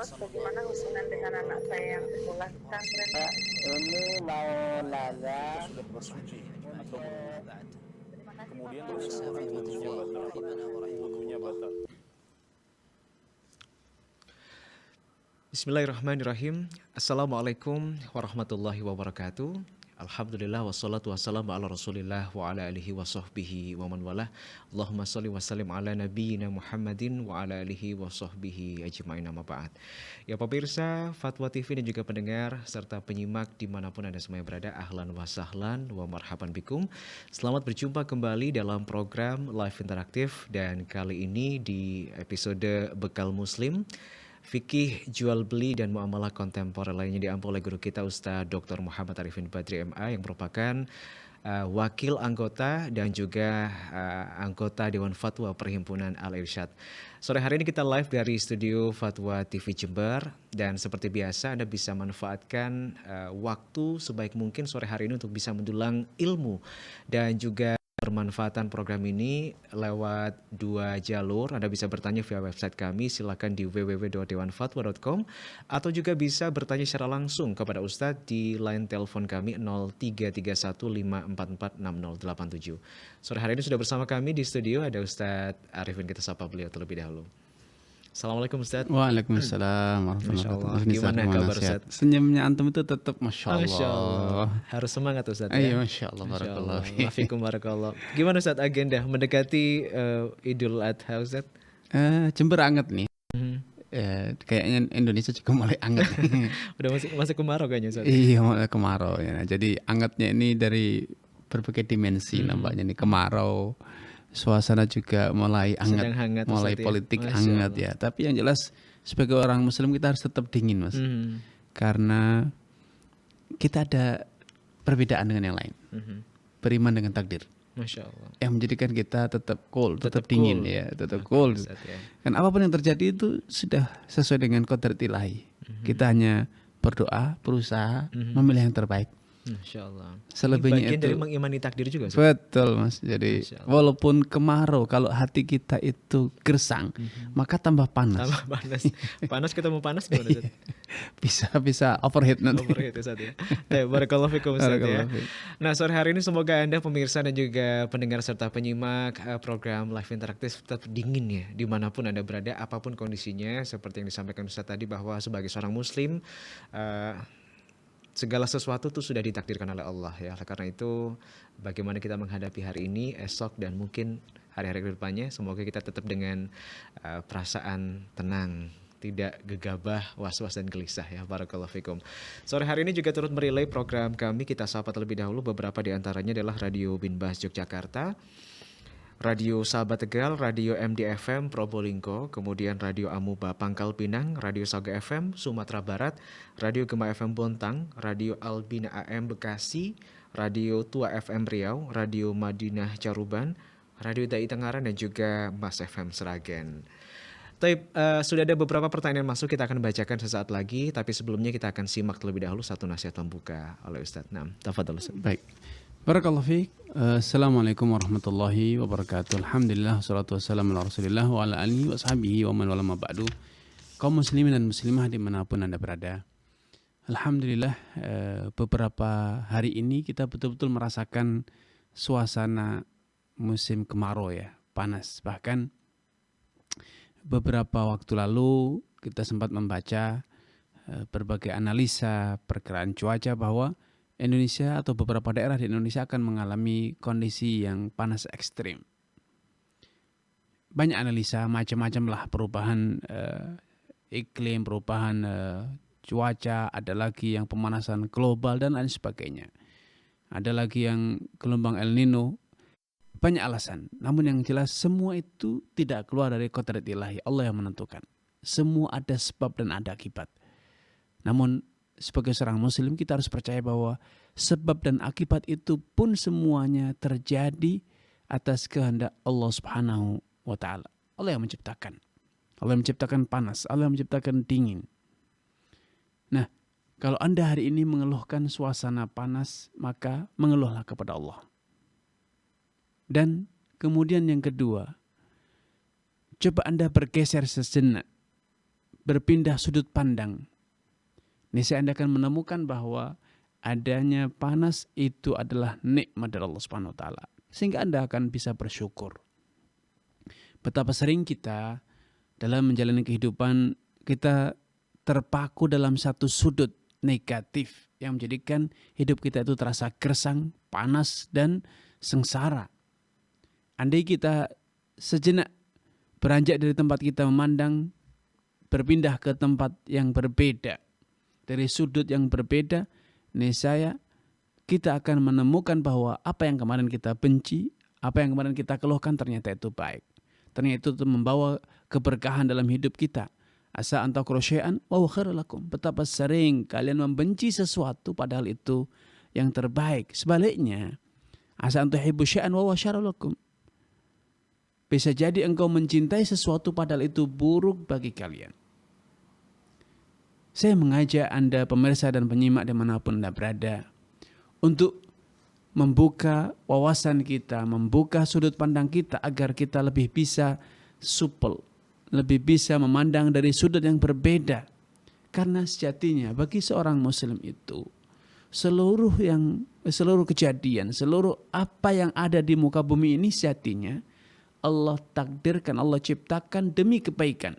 Terus bagaimana hubungan dengan anak saya yang sekolah di pesantren? Ini mau nanya sudah bersuci atau belum. Terima kasih Kemudian Bapak. wudunya batal. Bismillahirrahmanirrahim. Assalamualaikum warahmatullahi wabarakatuh. Alhamdulillah wassalatu wassalamu ala rasulillah wa ala alihi wa sahbihi wa man walah. Allahumma salli wa sallim ala nabiyyina Muhammadin wa ala alihi wa sahbihi ajma'in amma ba'd. Ya pemirsa Fatwa TV dan juga pendengar serta penyimak dimanapun Anda semuanya berada, ahlan wa sahlan wa marhaban bikum. Selamat berjumpa kembali dalam program Live Interaktif, dan kali ini di episode Bekal Muslim, fikih jual beli dan muamalah kontemporer lainnya, diampu oleh guru kita Ustaz Dr. Muhammad Arifin Badri MA yang merupakan wakil anggota dan juga anggota Dewan Fatwa Perhimpunan Al-Irsyad. Sore hari ini kita live dari studio Fatwa TV Jember, dan seperti biasa Anda bisa manfaatkan waktu sebaik mungkin sore hari ini untuk bisa mendulang ilmu dan juga bermanfaatan program ini lewat dua jalur. Anda bisa bertanya via website kami, silakan di www.dewanfatwa.com, atau juga bisa bertanya secara langsung kepada Ustadz di line telepon kami 0331544687. Sore hari ini sudah bersama kami di studio ada Ustadz Arifin, kita sapa beliau terlebih dahulu. Assalamualaikum Ustadz. Waalaikumsalam warahmatullahi wabarakatuh. Gimana kabar Ustadz? Senyumnya antum itu tetap Masya Allah. Masya Allah. Harus semangat Ustadz Iya, ya. Masya Allah, barakallah. Wafikum barakallah. Gimana Ustadz agenda mendekati Idul Adha Ustadz? Jember anget nih. Kayaknya Indonesia juga mulai anget. Udah masuk kemarau kayaknya Ustadz. Iya, mulai kemarau ya. Jadi angetnya ini dari berbagai dimensi nampaknya nih. Kemarau, suasana juga mulai hangat, mulai Ustadz, politik ya? hangat ya. Tapi yang jelas sebagai orang Muslim kita harus tetap dingin Mas, karena kita ada perbedaan dengan yang lain. Beriman dengan takdir. Masya Allah. Yang menjadikan kita tetap cool, tetap dingin cool. ya, tetap cool. Ustadz, ya. Dan apapun yang terjadi itu sudah sesuai dengan qadar ilahi. Kita hanya berdoa, berusaha memilih yang terbaik. Masya Allah. Selebihnya Bagian itu dari mengimani takdir juga Ustadz. betul Mas. Jadi Masya Allah. walaupun kemarau, kalau hati kita itu gersang, maka tambah panas. Tambah panas. Panas ketemu panas gimana Ustadz? Bisa overheat nanti. Overheat Ustadz ya. Barakallahu fikum Ustadz ya. Barakallahu fiik. Nah sore hari ini semoga Anda pemirsa dan juga pendengar serta penyimak program Live Interaktif tetap dingin ya, dimanapun Anda berada, apapun kondisinya. Seperti yang disampaikan Ustadz tadi, bahwa sebagai seorang muslim segala sesuatu itu sudah ditakdirkan oleh Allah ya. Karena itu bagaimana kita menghadapi hari ini, esok, dan mungkin hari-hari ke depannya, semoga kita tetap dengan perasaan tenang, tidak gegabah, was-was, dan gelisah ya. Barakallahu fikum. Sore hari ini juga turut merelay program kami. Kita sapa terlebih dahulu, beberapa di antaranya adalah Radio Binbas Yogyakarta, Radio Sahabat Tegal, Radio MDFM Probolinggo, kemudian Radio Amuba Pangkal Pinang, Radio Saga FM Sumatera Barat, Radio Gema FM Bontang, Radio Albina AM Bekasi, Radio Tua FM Riau, Radio Madinah Caruban, Radio Dai Tengaran, dan juga Mas FM Seragen. Sudah ada beberapa pertanyaan masuk, kita akan bacakan sesaat lagi, tapi sebelumnya kita akan simak terlebih dahulu satu nasihat pembuka oleh Ustadz. Nah, tafadhol Ustadz. Baik. Barakallahu fiik. Assalamualaikum warahmatullahi wabarakatuh. Alhamdulillah, wassalatu wassalamu ala rasulillah wa ala alihi wa sahbihi wa man wala ma ba'du. Kaum muslimin dan muslimah dimanapun Anda berada, alhamdulillah beberapa hari ini kita betul-betul merasakan suasana musim kemarau ya, panas. Bahkan beberapa waktu lalu kita sempat membaca berbagai analisa perkiraan cuaca bahwa Indonesia atau beberapa daerah di Indonesia akan mengalami kondisi yang panas ekstrim. Banyak analisa, macam-macam lah, perubahan iklim, perubahan cuaca, ada lagi yang pemanasan global dan lain sebagainya. Ada lagi yang gelombang El Nino. Banyak alasan, namun yang jelas semua itu tidak keluar dari qadar ilahi, Allah yang menentukan. Semua ada sebab dan ada akibat. Namun sebagai seorang muslim kita harus percaya bahwa sebab dan akibat itu pun semuanya terjadi atas kehendak Allah Subhanahu wa taala. Allah yang menciptakan. Allah yang menciptakan panas, Allah yang menciptakan dingin. Nah, kalau Anda hari ini mengeluhkan suasana panas, maka mengeluhlah kepada Allah. Dan kemudian yang kedua, coba Anda bergeser sejenak. berpindah sudut pandang, niscaya Anda akan menemukan bahwa adanya panas itu adalah nikmat dari Allah Subhanahu wa taala. Sehingga Anda akan bisa bersyukur. Betapa sering kita dalam menjalani kehidupan kita terpaku dalam satu sudut negatif yang menjadikan hidup kita itu terasa gersang, panas, dan sengsara. Andai kita sejenak beranjak dari tempat kita memandang, berpindah ke tempat yang berbeda, dari sudut yang berbeda, niscaya kita akan menemukan bahwa apa yang kemarin kita benci, apa yang kemarin kita keluhkan ternyata itu baik. Ternyata itu membawa keberkahan dalam hidup kita. Asa anta syai'an wa huwa khairul lakum. Betapa sering kalian membenci sesuatu padahal itu yang terbaik. Sebaliknya, asa anta tuhibbu syai'an wa huwa syarrul lakum. Bisa jadi engkau mencintai sesuatu padahal itu buruk bagi kalian. Saya mengajak Anda pemirsa dan penyimak dimanapun Anda berada untuk membuka wawasan kita, membuka sudut pandang kita agar kita lebih bisa supel, lebih bisa memandang dari sudut yang berbeda. Karena sejatinya bagi seorang muslim itu seluruh kejadian, seluruh apa yang ada di muka bumi ini sejatinya Allah takdirkan, Allah ciptakan demi kebaikan.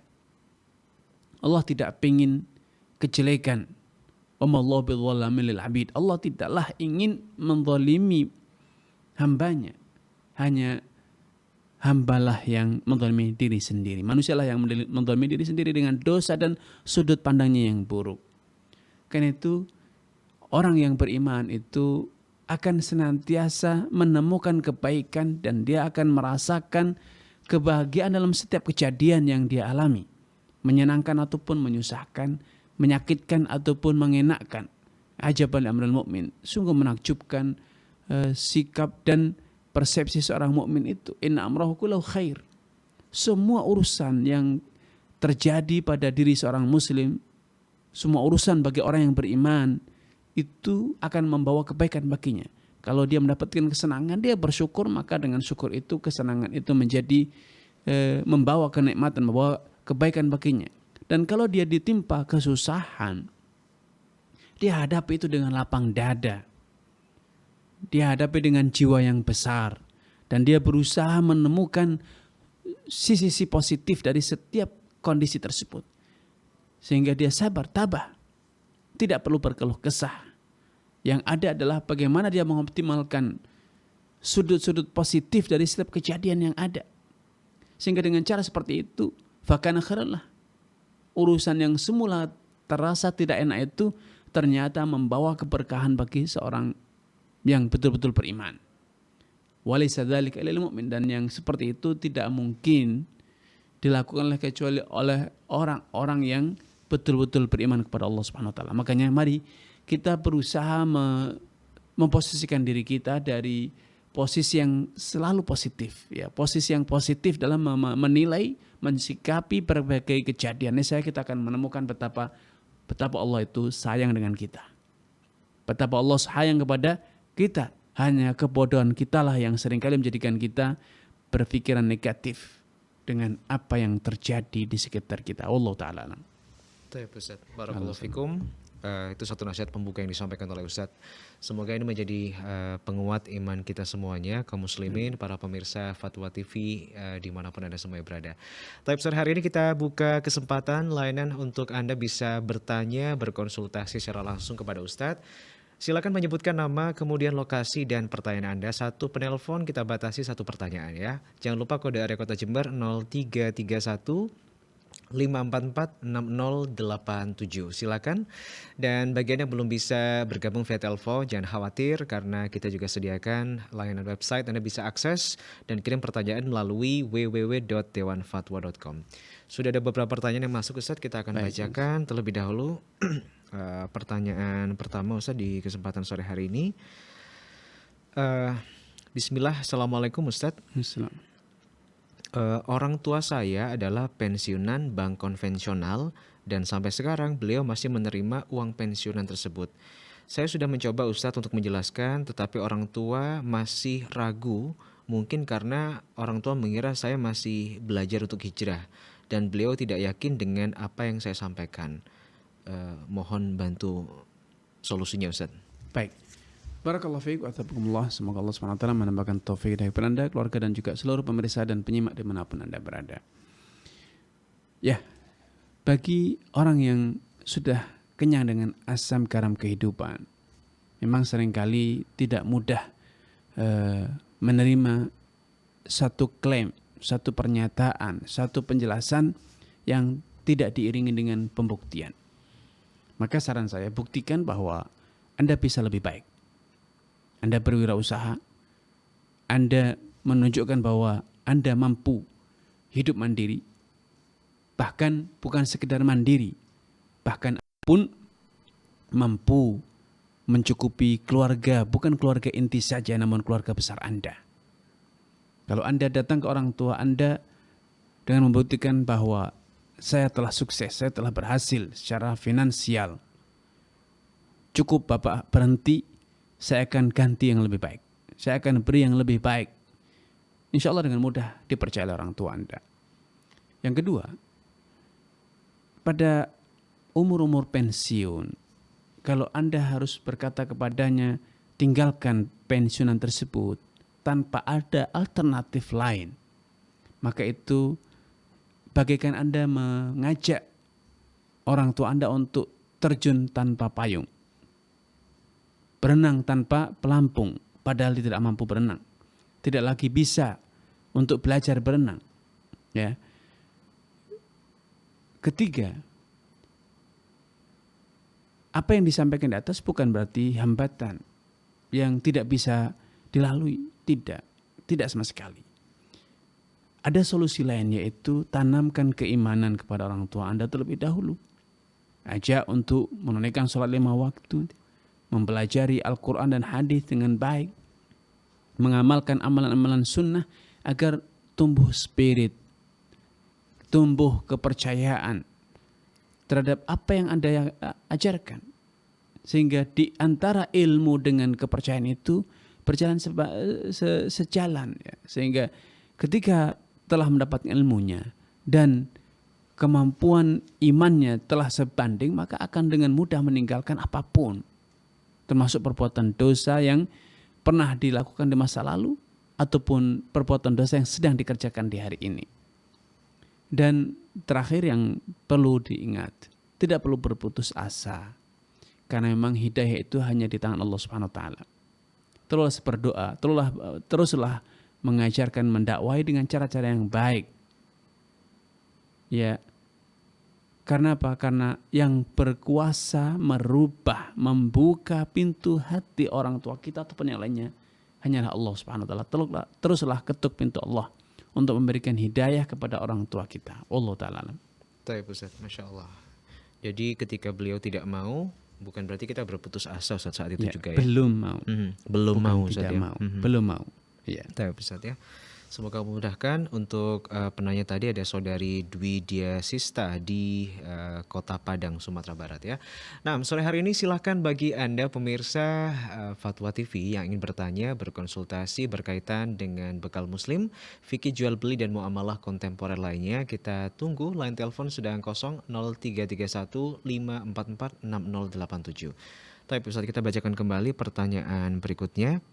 Allah tidak ingin kejelekan. Allah tidaklah ingin menzalimi hambanya. Hanya hambalah yang menzalimi diri sendiri. Manusialah yang menzalimi diri sendiri dengan dosa dan sudut pandangnya yang buruk. Karena itu orang yang beriman itu akan senantiasa menemukan kebaikan dan dia akan merasakan kebahagiaan dalam setiap kejadian yang dia alami. Menyenangkan ataupun menyusahkan, menyakitkan ataupun mengenakkan. Ajaban amrul mukmin, sungguh menakjubkan sikap dan persepsi seorang mukmin itu. Inna amrahu kullahu khair. Semua urusan yang terjadi pada diri seorang muslim, semua urusan bagi orang yang beriman itu akan membawa kebaikan baginya. Kalau dia mendapatkan kesenangan, dia bersyukur, maka dengan syukur itu kesenangan itu menjadi membawa kenikmatan, membawa kebaikan baginya. Dan kalau dia ditimpa kesusahan, dia hadapi itu dengan lapang dada. Dia hadapi dengan jiwa yang besar. Dan dia berusaha menemukan sisi-sisi positif dari setiap kondisi tersebut. Sehingga dia sabar, tabah. Tidak perlu berkeluh kesah. Yang ada adalah bagaimana dia mengoptimalkan sudut-sudut positif dari setiap kejadian yang ada. Sehingga dengan cara seperti itu, fakana khairan lah. Urusan yang semula terasa tidak enak itu ternyata membawa keberkahan bagi seorang yang betul-betul beriman. Walaysa dzalika lil mu'min, dan yang seperti itu tidak mungkin dilakukan kecuali oleh orang-orang yang betul-betul beriman kepada Allah Subhanahu wa taala. Makanya mari kita berusaha memposisikan diri kita dari posisi yang selalu positif, ya, posisi yang positif dalam menilai, mensikapi berbagai kejadian. Saya kita akan menemukan betapa Allah itu sayang dengan kita. Betapa Allah sayang kepada kita. Hanya kebodohan kitalah yang seringkali menjadikan kita berpikiran negatif dengan apa yang terjadi di sekitar kita. Allah taala. Baik, Ustaz. Barakallahu fikum. Itu satu nasihat pembuka yang disampaikan oleh Ustaz. Semoga ini menjadi penguat iman kita semuanya, kaum muslimin, para pemirsa Fatwa TV dimanapun Anda semua berada. Tapi hari ini kita buka kesempatan layanan untuk Anda bisa bertanya, berkonsultasi secara langsung kepada Ustaz. Silakan menyebutkan nama, kemudian lokasi dan pertanyaan Anda. Satu penelpon kita batasi satu pertanyaan ya. Jangan lupa kode area Kota Jember 0331 544 6087. Silakan. Dan bagi Anda yang belum bisa bergabung via telepon, jangan khawatir karena kita juga sediakan layanan website. Anda bisa akses dan kirim pertanyaan melalui www.dewanfatwa.com. Sudah ada beberapa pertanyaan yang masuk, Ustaz. Kita akan bacakan terlebih dahulu. Pertanyaan pertama, Ustaz, di kesempatan sore hari ini. Bismillah. Assalamualaikum, Ustaz. Assalamualaikum. Orang tua saya adalah pensiunan bank konvensional dan sampai sekarang beliau masih menerima uang pensiunan tersebut. Saya sudah mencoba Ustadz untuk menjelaskan, tetapi orang tua masih ragu, mungkin karena orang tua mengira saya masih belajar untuk hijrah dan beliau tidak yakin dengan apa yang saya sampaikan. Mohon bantu solusinya Ustaz. Baik. Barakallahu fiik wa athabakumullah. Semoga Allah SWT menambahkan taufik hidayah kepada Anda, keluarga dan juga seluruh pemirsa dan penyimak dimanapun Anda berada. Ya, bagi orang yang sudah kenyang dengan asam garam kehidupan, memang seringkali tidak mudah menerima satu klaim, satu pernyataan, satu penjelasan yang tidak diiringi dengan pembuktian. Maka saran saya, buktikan bahwa Anda bisa lebih baik. Anda berwirausaha, Anda menunjukkan bahwa Anda mampu hidup mandiri, bahkan bukan sekedar mandiri, bahkan pun mampu mencukupi keluarga, bukan keluarga inti saja, namun keluarga besar Anda. Kalau Anda datang ke orang tua Anda dengan membuktikan bahwa saya telah sukses, saya telah berhasil secara finansial, cukup Bapak berhenti, saya akan ganti yang lebih baik. Saya akan beri yang lebih baik. Insya Allah dengan mudah dipercaya oleh orang tua Anda. Yang kedua, pada umur-umur pensiun, kalau Anda harus berkata kepadanya, tinggalkan pensiunan tersebut tanpa ada alternatif lain, maka itu bagaikan Anda mengajak orang tua Anda untuk terjun tanpa payung, berenang tanpa pelampung, padahal dia tidak mampu berenang, tidak lagi bisa untuk belajar berenang. Ya. Ketiga, apa yang disampaikan di atas bukan berarti hambatan yang tidak bisa dilalui, tidak sama sekali. Ada solusi lain, yaitu tanamkan keimanan kepada orang tua Anda terlebih dahulu. Ajak untuk menunaikan sholat 5 waktu, mempelajari Al-Quran dan hadis dengan baik, mengamalkan amalan-amalan sunnah agar tumbuh spirit, tumbuh kepercayaan terhadap apa yang Anda ajarkan. Sehingga di antara ilmu dengan kepercayaan itu berjalan sejalan. Ya. Sehingga ketika telah mendapatkan ilmunya dan kemampuan imannya telah sebanding, maka akan dengan mudah meninggalkan apapun, termasuk perbuatan dosa yang pernah dilakukan di masa lalu ataupun perbuatan dosa yang sedang dikerjakan di hari ini. Dan terakhir yang perlu diingat, tidak perlu berputus asa, karena memang hidayah itu hanya di tangan Allah Subhanahu wa taala. Teruslah berdoa, teruslah mengajarkan, mendakwai dengan cara-cara yang baik. Ya. Karena apa? Karena yang berkuasa merubah, membuka pintu hati orang tua kita ataupun yang lainnya hanyalah Allah Subhanahu wa taala. Teruslah ketuk pintu Allah untuk memberikan hidayah kepada orang tua kita. Allah taala. Baik Ustaz, Masya Allah. Jadi ketika beliau tidak mau, bukan berarti kita berputus asa Ustaz saat itu Ya, juga ya. Belum mau. Belum Bukan mau Ustaz tidak ya. mau. Belum mau. Ya. Baik Ustaz ya. Semoga memudahkan. Untuk penanya tadi ada saudari Dwi Dia Sista di Kota Padang, Sumatera Barat ya. Nah, sore hari ini silahkan bagi Anda pemirsa Fatwa TV yang ingin bertanya, berkonsultasi berkaitan dengan bekal muslim, fikih jual beli dan muamalah kontemporer lainnya. Kita tunggu, line telepon sedang kosong 0331 544 6087. Tapi Ustaz, kita bacakan kembali pertanyaan berikutnya.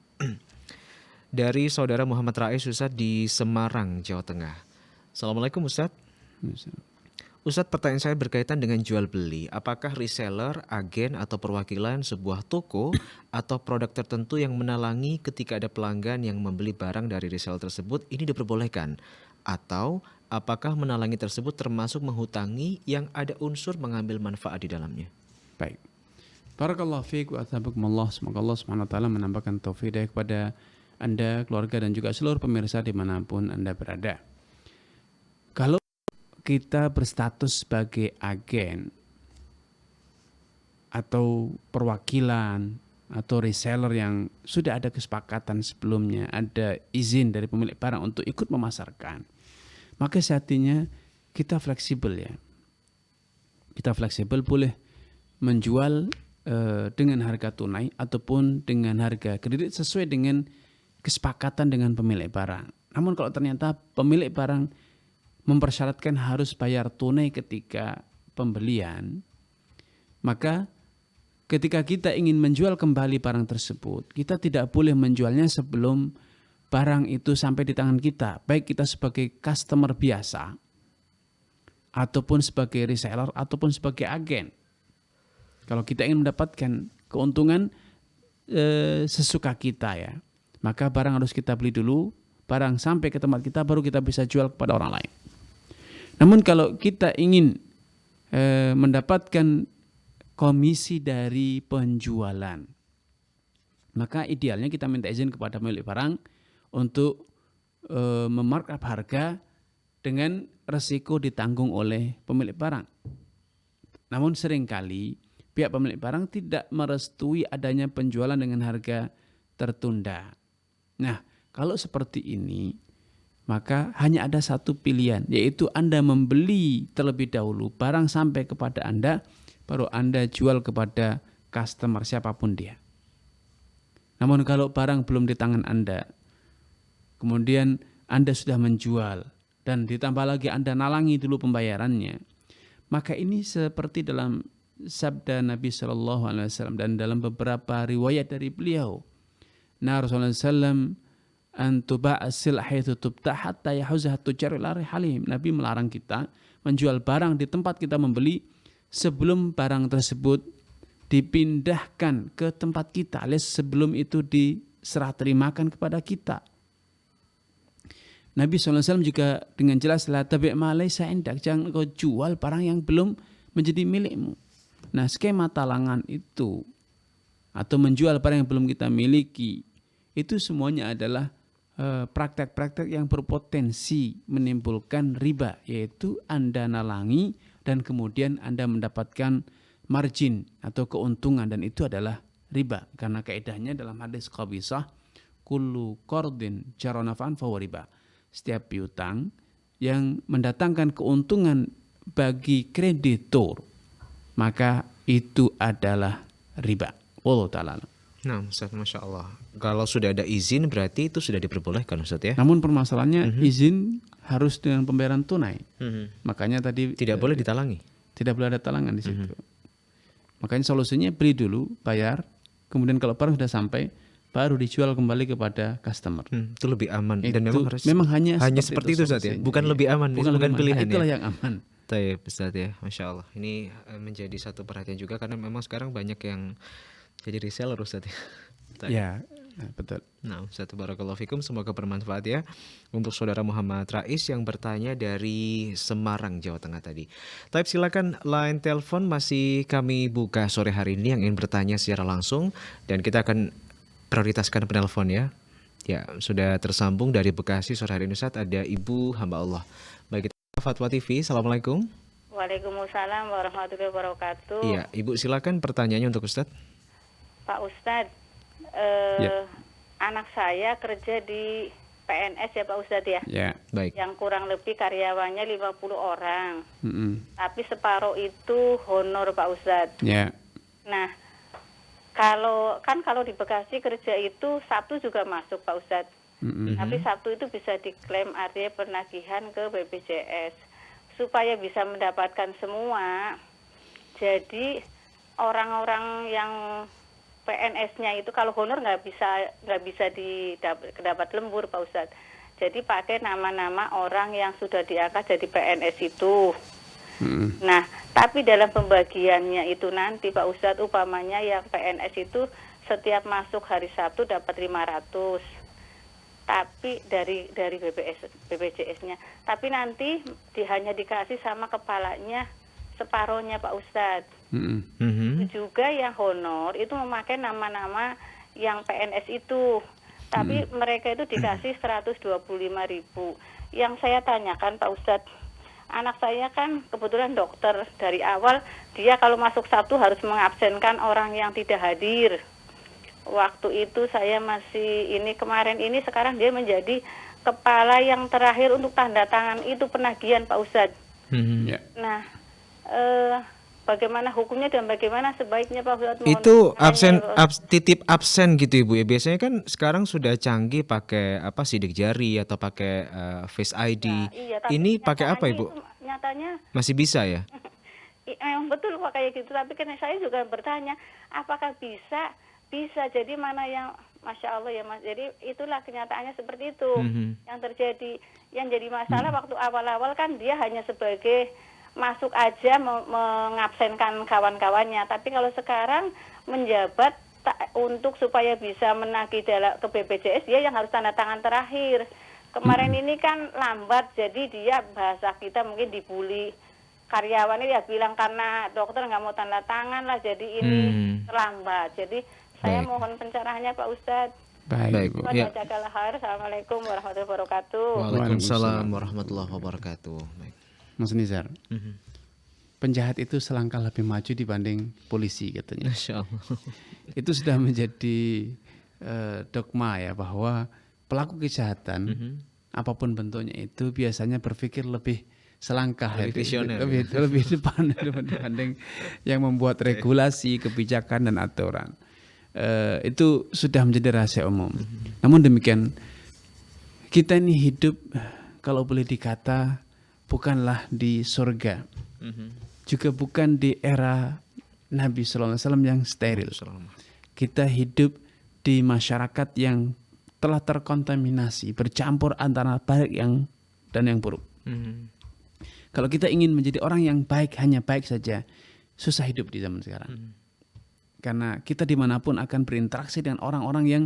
Dari saudara Muhammad Rais Ustadz di Semarang, Jawa Tengah. Assalamualaikum Ustadz. Ustadz, pertanyaan saya berkaitan dengan jual beli. Apakah reseller, agen atau perwakilan sebuah toko atau produk tertentu yang menalangi ketika ada pelanggan yang membeli barang dari reseller tersebut ini diperbolehkan? Atau apakah menalangi tersebut termasuk menghutangi yang ada unsur mengambil manfaat di dalamnya? Baik. Barakallahu fiik wa athabakumullah. Semoga Allah Subhanahu wa taala menambahkan taufik kepada Anda, keluarga dan juga seluruh pemirsa dimanapun Anda berada. Kalau kita berstatus sebagai agen atau perwakilan atau reseller yang sudah ada kesepakatan sebelumnya, ada izin dari pemilik barang untuk ikut memasarkan, maka sejatinya kita fleksibel ya. Kita fleksibel, boleh menjual dengan harga tunai ataupun dengan harga kredit sesuai dengan kesepakatan dengan pemilik barang. Namun kalau ternyata pemilik barang mempersyaratkan harus bayar tunai ketika pembelian, maka ketika kita ingin menjual kembali barang tersebut, kita tidak boleh menjualnya sebelum barang itu sampai di tangan kita, baik kita sebagai customer biasa ataupun sebagai reseller ataupun sebagai agen. Kalau kita ingin mendapatkan keuntungan sesuka kita ya, maka barang harus kita beli dulu, barang sampai ke tempat kita baru kita bisa jual kepada orang lain. Namun kalau kita ingin mendapatkan komisi dari penjualan, maka idealnya kita minta izin kepada pemilik barang untuk memarkup harga dengan resiko ditanggung oleh pemilik barang. Namun seringkali pihak pemilik barang tidak merestui adanya penjualan dengan harga tertunda. Nah, kalau seperti ini, maka hanya ada satu pilihan, yaitu Anda membeli terlebih dahulu barang sampai kepada Anda, baru Anda jual kepada customer siapapun dia. Namun kalau barang belum di tangan Anda, kemudian Anda sudah menjual, dan ditambah lagi Anda nalangi dulu pembayarannya, maka ini seperti dalam sabda Nabi SAW dan dalam beberapa riwayat dari beliau. Nah, Rasulullah SAW antuba'asil haitsu tubta hatta yahuzah tujar ila rihalihim. Nabi melarang kita menjual barang di tempat kita membeli sebelum barang tersebut dipindahkan ke tempat kita, alias sebelum itu diserah terimakan kepada kita. Nabi SAW juga dengan jelas, la tabi' ma laysa indak, jangan kau jual barang yang belum menjadi milikmu. Nah, skema talangan itu atau menjual barang yang belum kita miliki, itu semuanya adalah praktek-praktek yang berpotensi menimbulkan riba, yaitu Anda nalangi dan kemudian Anda mendapatkan margin atau keuntungan, dan itu adalah riba. Karena kaidahnya dalam hadis qabisah, kullu qardin jara naf'an fahuwa riba. Setiap piutang yang mendatangkan keuntungan bagi kreditur, maka itu adalah riba. Wallahu ta'ala. Nah, Ustaz, Masya Allah. Kalau sudah ada izin berarti itu sudah diperbolehkan, Ustaz ya? Namun permasalahannya izin harus dengan pembayaran tunai. Makanya tadi Tidak boleh ditalangi. tidak boleh ada talangan di situ. Makanya solusinya beli dulu, bayar, kemudian kalau barang sudah sampai, baru dijual kembali kepada customer. Itu lebih aman dan Itu memang hanya seperti itu, Ustaz ya. solusinya. Bukan lebih aman, bukan pilihan Itulah ya. yang aman. Taib, Ustaz ya. Masya Allah. Ini menjadi satu perhatian juga karena memang sekarang banyak yang jadi reseller, Ustaz ya. Ya, betul. Nah, Ustaz, barakallahu fikum, semoga bermanfaat ya. Untuk saudara Muhammad Rais yang bertanya dari Semarang, Jawa Tengah tadi. Taib, silakan, line telepon masih kami buka sore hari ini yang ingin bertanya secara langsung, dan kita akan prioritaskan penelpon ya. Ya, sudah tersambung dari Bekasi sore hari ini, Ustaz, ada Ibu hamba Allah. Baik, kita Fatwa TV. Assalamualaikum. Waalaikumsalam warahmatullahi wabarakatuh. Iya, Ibu silakan pertanyaannya untuk Ustaz. Pak Ustadz, anak saya kerja di PNS ya Pak Ustadz ya. Ya. Baik. Yang kurang lebih karyawannya 50 orang. Tapi separuh itu honor Pak Ustadz. Ya. Nah, kalau di Bekasi kerja itu Sabtu juga masuk Pak Ustadz. Tapi Sabtu itu bisa diklaim, artinya penagihan ke BPJS. Supaya bisa mendapatkan semua, jadi orang-orang yang PNS-nya itu kalau honor nggak bisa dapat lembur Pak Ustadz. Jadi pakai nama-nama orang yang sudah diangkat jadi PNS itu. Nah, tapi dalam pembagiannya itu nanti Pak Ustadz, upamanya yang PNS itu setiap masuk hari Sabtu dapat 500. Tapi dari BPJS-nya. Tapi nanti hanya dikasih sama kepalanya separohnya Pak Ustadz. Juga yang honor itu memakai nama-nama yang PNS itu. Tapi mereka itu dikasih 125.000. Yang saya tanyakan Pak Ustadz, anak saya kan kebetulan dokter. Dari awal dia kalau masuk Sabtu harus mengabsenkan orang yang tidak hadir. Waktu itu saya masih kemarin ini sekarang dia menjadi kepala yang terakhir untuk tanda tangan itu penagihan Pak Ustadz. Ya. Nah, bagaimana hukumnya dan bagaimana sebaiknya Pak Ustadz? Mohon Itu penjelasannya, titip absen gitu Ibu ya. Biasanya kan sekarang sudah canggih pakai apa sidik jari atau pakai Face ID. Iya, tapi Ini pakai apa nyatanya Ibu? Nyatanya Masih bisa ya? memang betul Pak kayak gitu, tapi kan saya juga bertanya apakah bisa jadi mana yang Masya Allah ya Mas, jadi itulah kenyataannya seperti itu yang terjadi. Yang jadi masalah waktu awal-awal kan dia hanya sebagai masuk aja mengabsenkan kawan-kawannya, tapi kalau sekarang menjabat untuk supaya bisa menagih ke BPJS dia yang harus tanda tangan terakhir. Kemarin ini kan lambat, jadi dia bahasa kita mungkin dibully karyawannya, dia bilang karena dokter nggak mau tanda tangan lah, jadi ini terlambat. Jadi saya mohon pencerahannya Pak Ustadz. Baik, Bu. Ya. Assalamualaikum warahmatullahi wabarakatuh. Waalaikumsalam warahmatullahi wabarakatuh. Baik. Mas Nizar, penjahat itu selangkah lebih maju dibanding polisi katanya. Masya Allah. Itu sudah menjadi dogma ya, bahwa pelaku kejahatan apapun bentuknya itu biasanya berpikir lebih selangkah, lebih visioner, lebih depan dibanding yang membuat regulasi, kebijakan dan aturan. Itu sudah menjadi rahasia umum. Namun demikian, kita ini hidup kalau boleh dikata bukanlah di surga, juga bukan di era Nabi Sallallahu Alaihi Wasallam yang steril. Kita hidup di masyarakat yang telah terkontaminasi, bercampur antara baik dan yang buruk. Kalau kita ingin menjadi orang yang baik, hanya baik saja, susah hidup di zaman sekarang. Karena kita dimanapun akan berinteraksi dengan orang-orang yang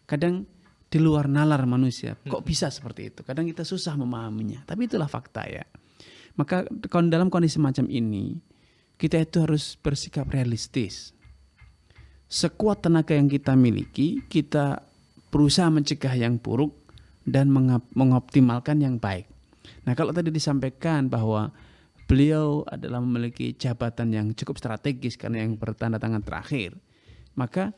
kadang di luar nalar manusia. Kok bisa seperti itu? Kadang kita susah memahaminya. Tapi itulah fakta ya. Maka dalam kondisi macam ini, kita itu harus bersikap realistis. Sekuat tenaga yang kita miliki, kita berusaha mencegah yang buruk dan mengoptimalkan yang baik. Nah, kalau tadi disampaikan bahwa beliau adalah memiliki jabatan yang cukup strategis karena yang bertanda tangan terakhir, maka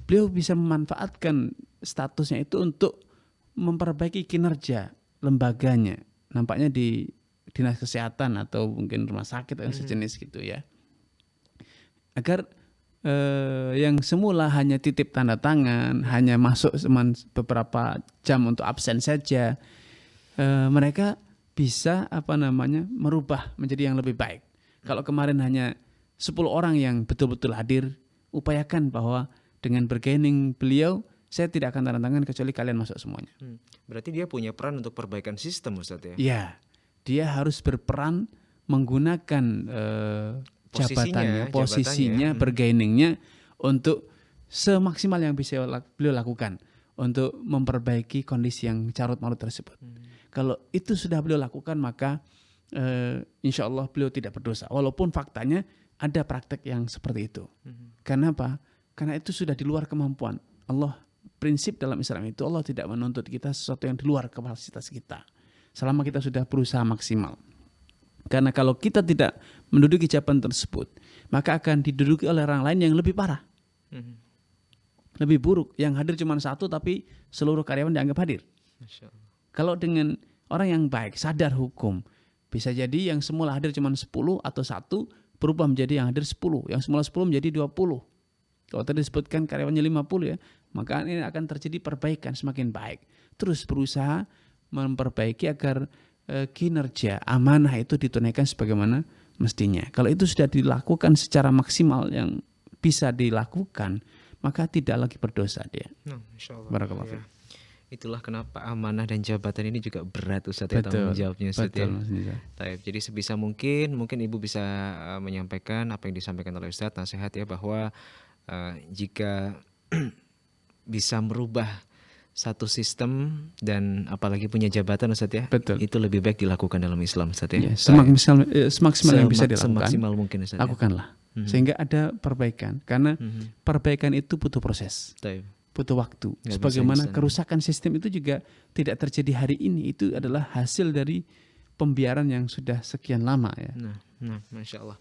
beliau bisa memanfaatkan statusnya itu untuk memperbaiki kinerja lembaganya. Nampaknya di dinas kesehatan atau mungkin rumah sakit atau sejenis gitu ya. Agar yang semula hanya titip tanda tangan, hanya masuk beberapa jam untuk absen saja, mereka bisa merubah menjadi yang lebih baik. Kalau kemarin hanya 10 orang yang betul-betul hadir, upayakan bahwa dengan bergaining beliau, saya tidak akan tanda tangan kecuali kalian masuk semuanya. Berarti dia punya peran untuk perbaikan sistem, Ustaz ya? Iya, dia harus berperan menggunakan posisinya, bergainingnya untuk semaksimal yang bisa beliau lakukan untuk memperbaiki kondisi yang carut-marut tersebut. Kalau itu sudah beliau lakukan, maka insya Allah beliau tidak berdosa. Walaupun faktanya ada praktek yang seperti itu. Karena apa? Karena itu sudah di luar kemampuan. Allah, prinsip dalam Islam itu Allah tidak menuntut kita sesuatu yang di luar kapasitas kita. Selama kita sudah berusaha maksimal. Karena kalau kita tidak menduduki jabatan tersebut, maka akan diduduki oleh orang lain yang lebih parah. Lebih buruk. Yang hadir cuma satu tapi seluruh karyawan dianggap hadir. Masya Allah. Kalau dengan orang yang baik, sadar hukum, bisa jadi yang semula hadir cuma 10 atau 1 berubah menjadi yang hadir 10. Yang semula 10 menjadi 20. Kalau tadi disebutkan karyawannya 50 ya, maka ini akan terjadi perbaikan semakin baik. Terus berusaha memperbaiki agar kinerja amanah itu ditunaikan sebagaimana mestinya. Kalau itu sudah dilakukan secara maksimal yang bisa dilakukan, maka tidak lagi berdosa dia. Insyaallah. Barakallahu Ya. Itulah kenapa amanah dan jabatan ini juga berat Ustaz ya, tanggung jawabnya Ustaz ya. Jadi sebisa mungkin Ibu bisa menyampaikan apa yang disampaikan oleh Ustaz, nasihat ya, bahwa jika bisa merubah satu sistem dan apalagi punya jabatan Ustaz ya, itu lebih baik dilakukan dalam Islam Ustaz ya. Semaksimal yang bisa dilakukan, semaksimal mungkin Ustaz. Lakukanlah. Sehingga ada perbaikan. Karena perbaikan itu butuh proses. Butuh waktu. Sebagaimana kerusakan sistem itu juga tidak terjadi hari ini, itu adalah hasil dari pembiaran yang sudah sekian lama ya. Nah, Masya Allah.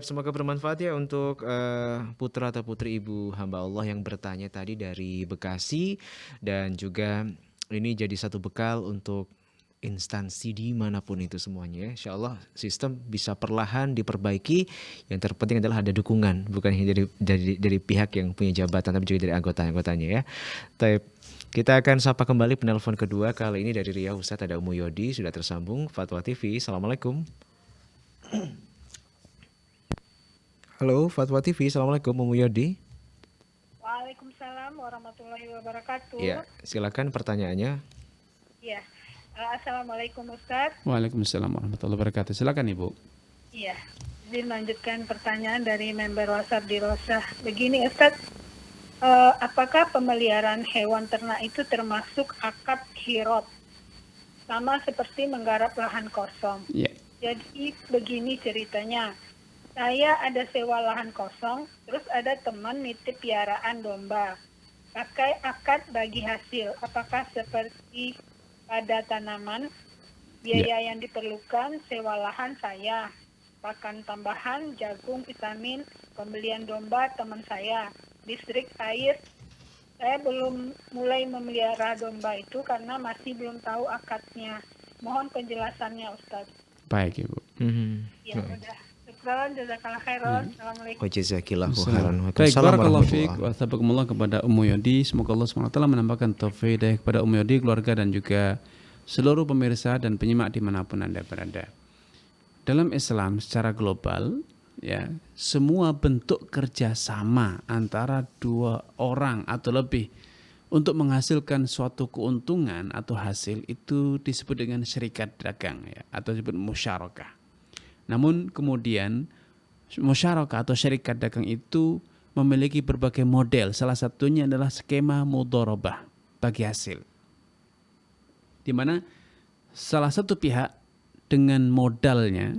Semoga bermanfaat ya untuk putra atau putri ibu hamba Allah yang bertanya tadi dari Bekasi, dan juga ini jadi satu bekal untuk instansi dimanapun itu semuanya ya. Insya Allah sistem bisa perlahan diperbaiki. Yang terpenting adalah ada dukungan, bukan hanya dari pihak yang punya jabatan, tapi juga dari anggotanya ya. Tapi kita akan sapa kembali penelpon kedua, kali ini dari Riau. Ustadz, ada Umu Yodi sudah tersambung Fatwa TV. Assalamualaikum. Halo Fatwa TV, Assalamualaikum Umu Yodi. Waalaikumsalam warahmatullahi wabarakatuh. Ya, silakan pertanyaannya. Ya. Assalamualaikum Ustaz. Waalaikumsalam warahmatullahi wabarakatuh. Silakan Ibu. Iya. Izin lanjutkan pertanyaan dari member WhatsApp di Rosah. Begini Ustaz, apakah pemeliharaan hewan ternak itu termasuk akad hirot? Sama seperti menggarap lahan kosong. Ya. Jadi begini ceritanya. Saya ada sewa lahan kosong, terus ada teman nitip piaraan domba. Pakai akad bagi hasil. Apakah seperti pada tanaman, biaya yang diperlukan sewa lahan saya, pakan tambahan, jagung, vitamin, pembelian domba teman saya, listrik, air. Saya belum mulai memelihara domba itu karena masih belum tahu akadnya. Mohon penjelasannya Ustaz. Baik Ibu. Ya udah. Syukran, jazakallah khairan. Assalamualaikum. Wa jazakillahu khairan. Baik, barakallahu fiik wa tabakumullah kepada Ummu Yodi. Semoga Allah SWT menambahkan taufik hidayah kepada Ummu Yodi, keluarga dan juga seluruh pemirsa dan penyimak dimanapun Anda berada. Dalam Islam secara global, ya, semua bentuk kerjasama antara dua orang atau lebih untuk menghasilkan suatu keuntungan atau hasil itu disebut dengan syarikat dagang, ya, atau disebut musyarakah. Namun kemudian musyarakah atau syarikat dagang itu memiliki berbagai model. Salah satunya adalah skema mudharabah bagi hasil, di mana salah satu pihak dengan modalnya,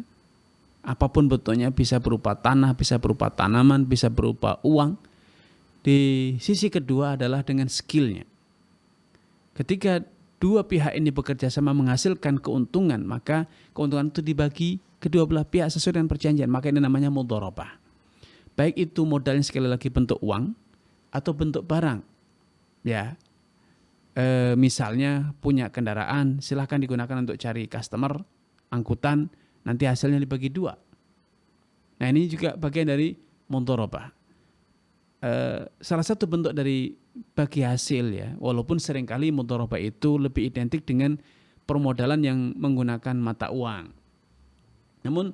apapun bentuknya, bisa berupa tanah, bisa berupa tanaman, bisa berupa uang. Di sisi kedua adalah dengan skillnya. Ketika dua pihak ini bekerja sama menghasilkan keuntungan, maka keuntungan itu dibagi kedua belah pihak sesuai dengan perjanjian. Maka ini namanya mudharabah. Baik itu modalnya sekali lagi bentuk uang atau bentuk barang. Ya, misalnya punya kendaraan, silahkan digunakan untuk cari customer, angkutan, nanti hasilnya dibagi dua. Nah ini juga bagian dari mudharabah. Salah satu bentuk dari bagi hasil, ya, walaupun seringkali mudharabah itu lebih identik dengan permodalan yang menggunakan mata uang. Namun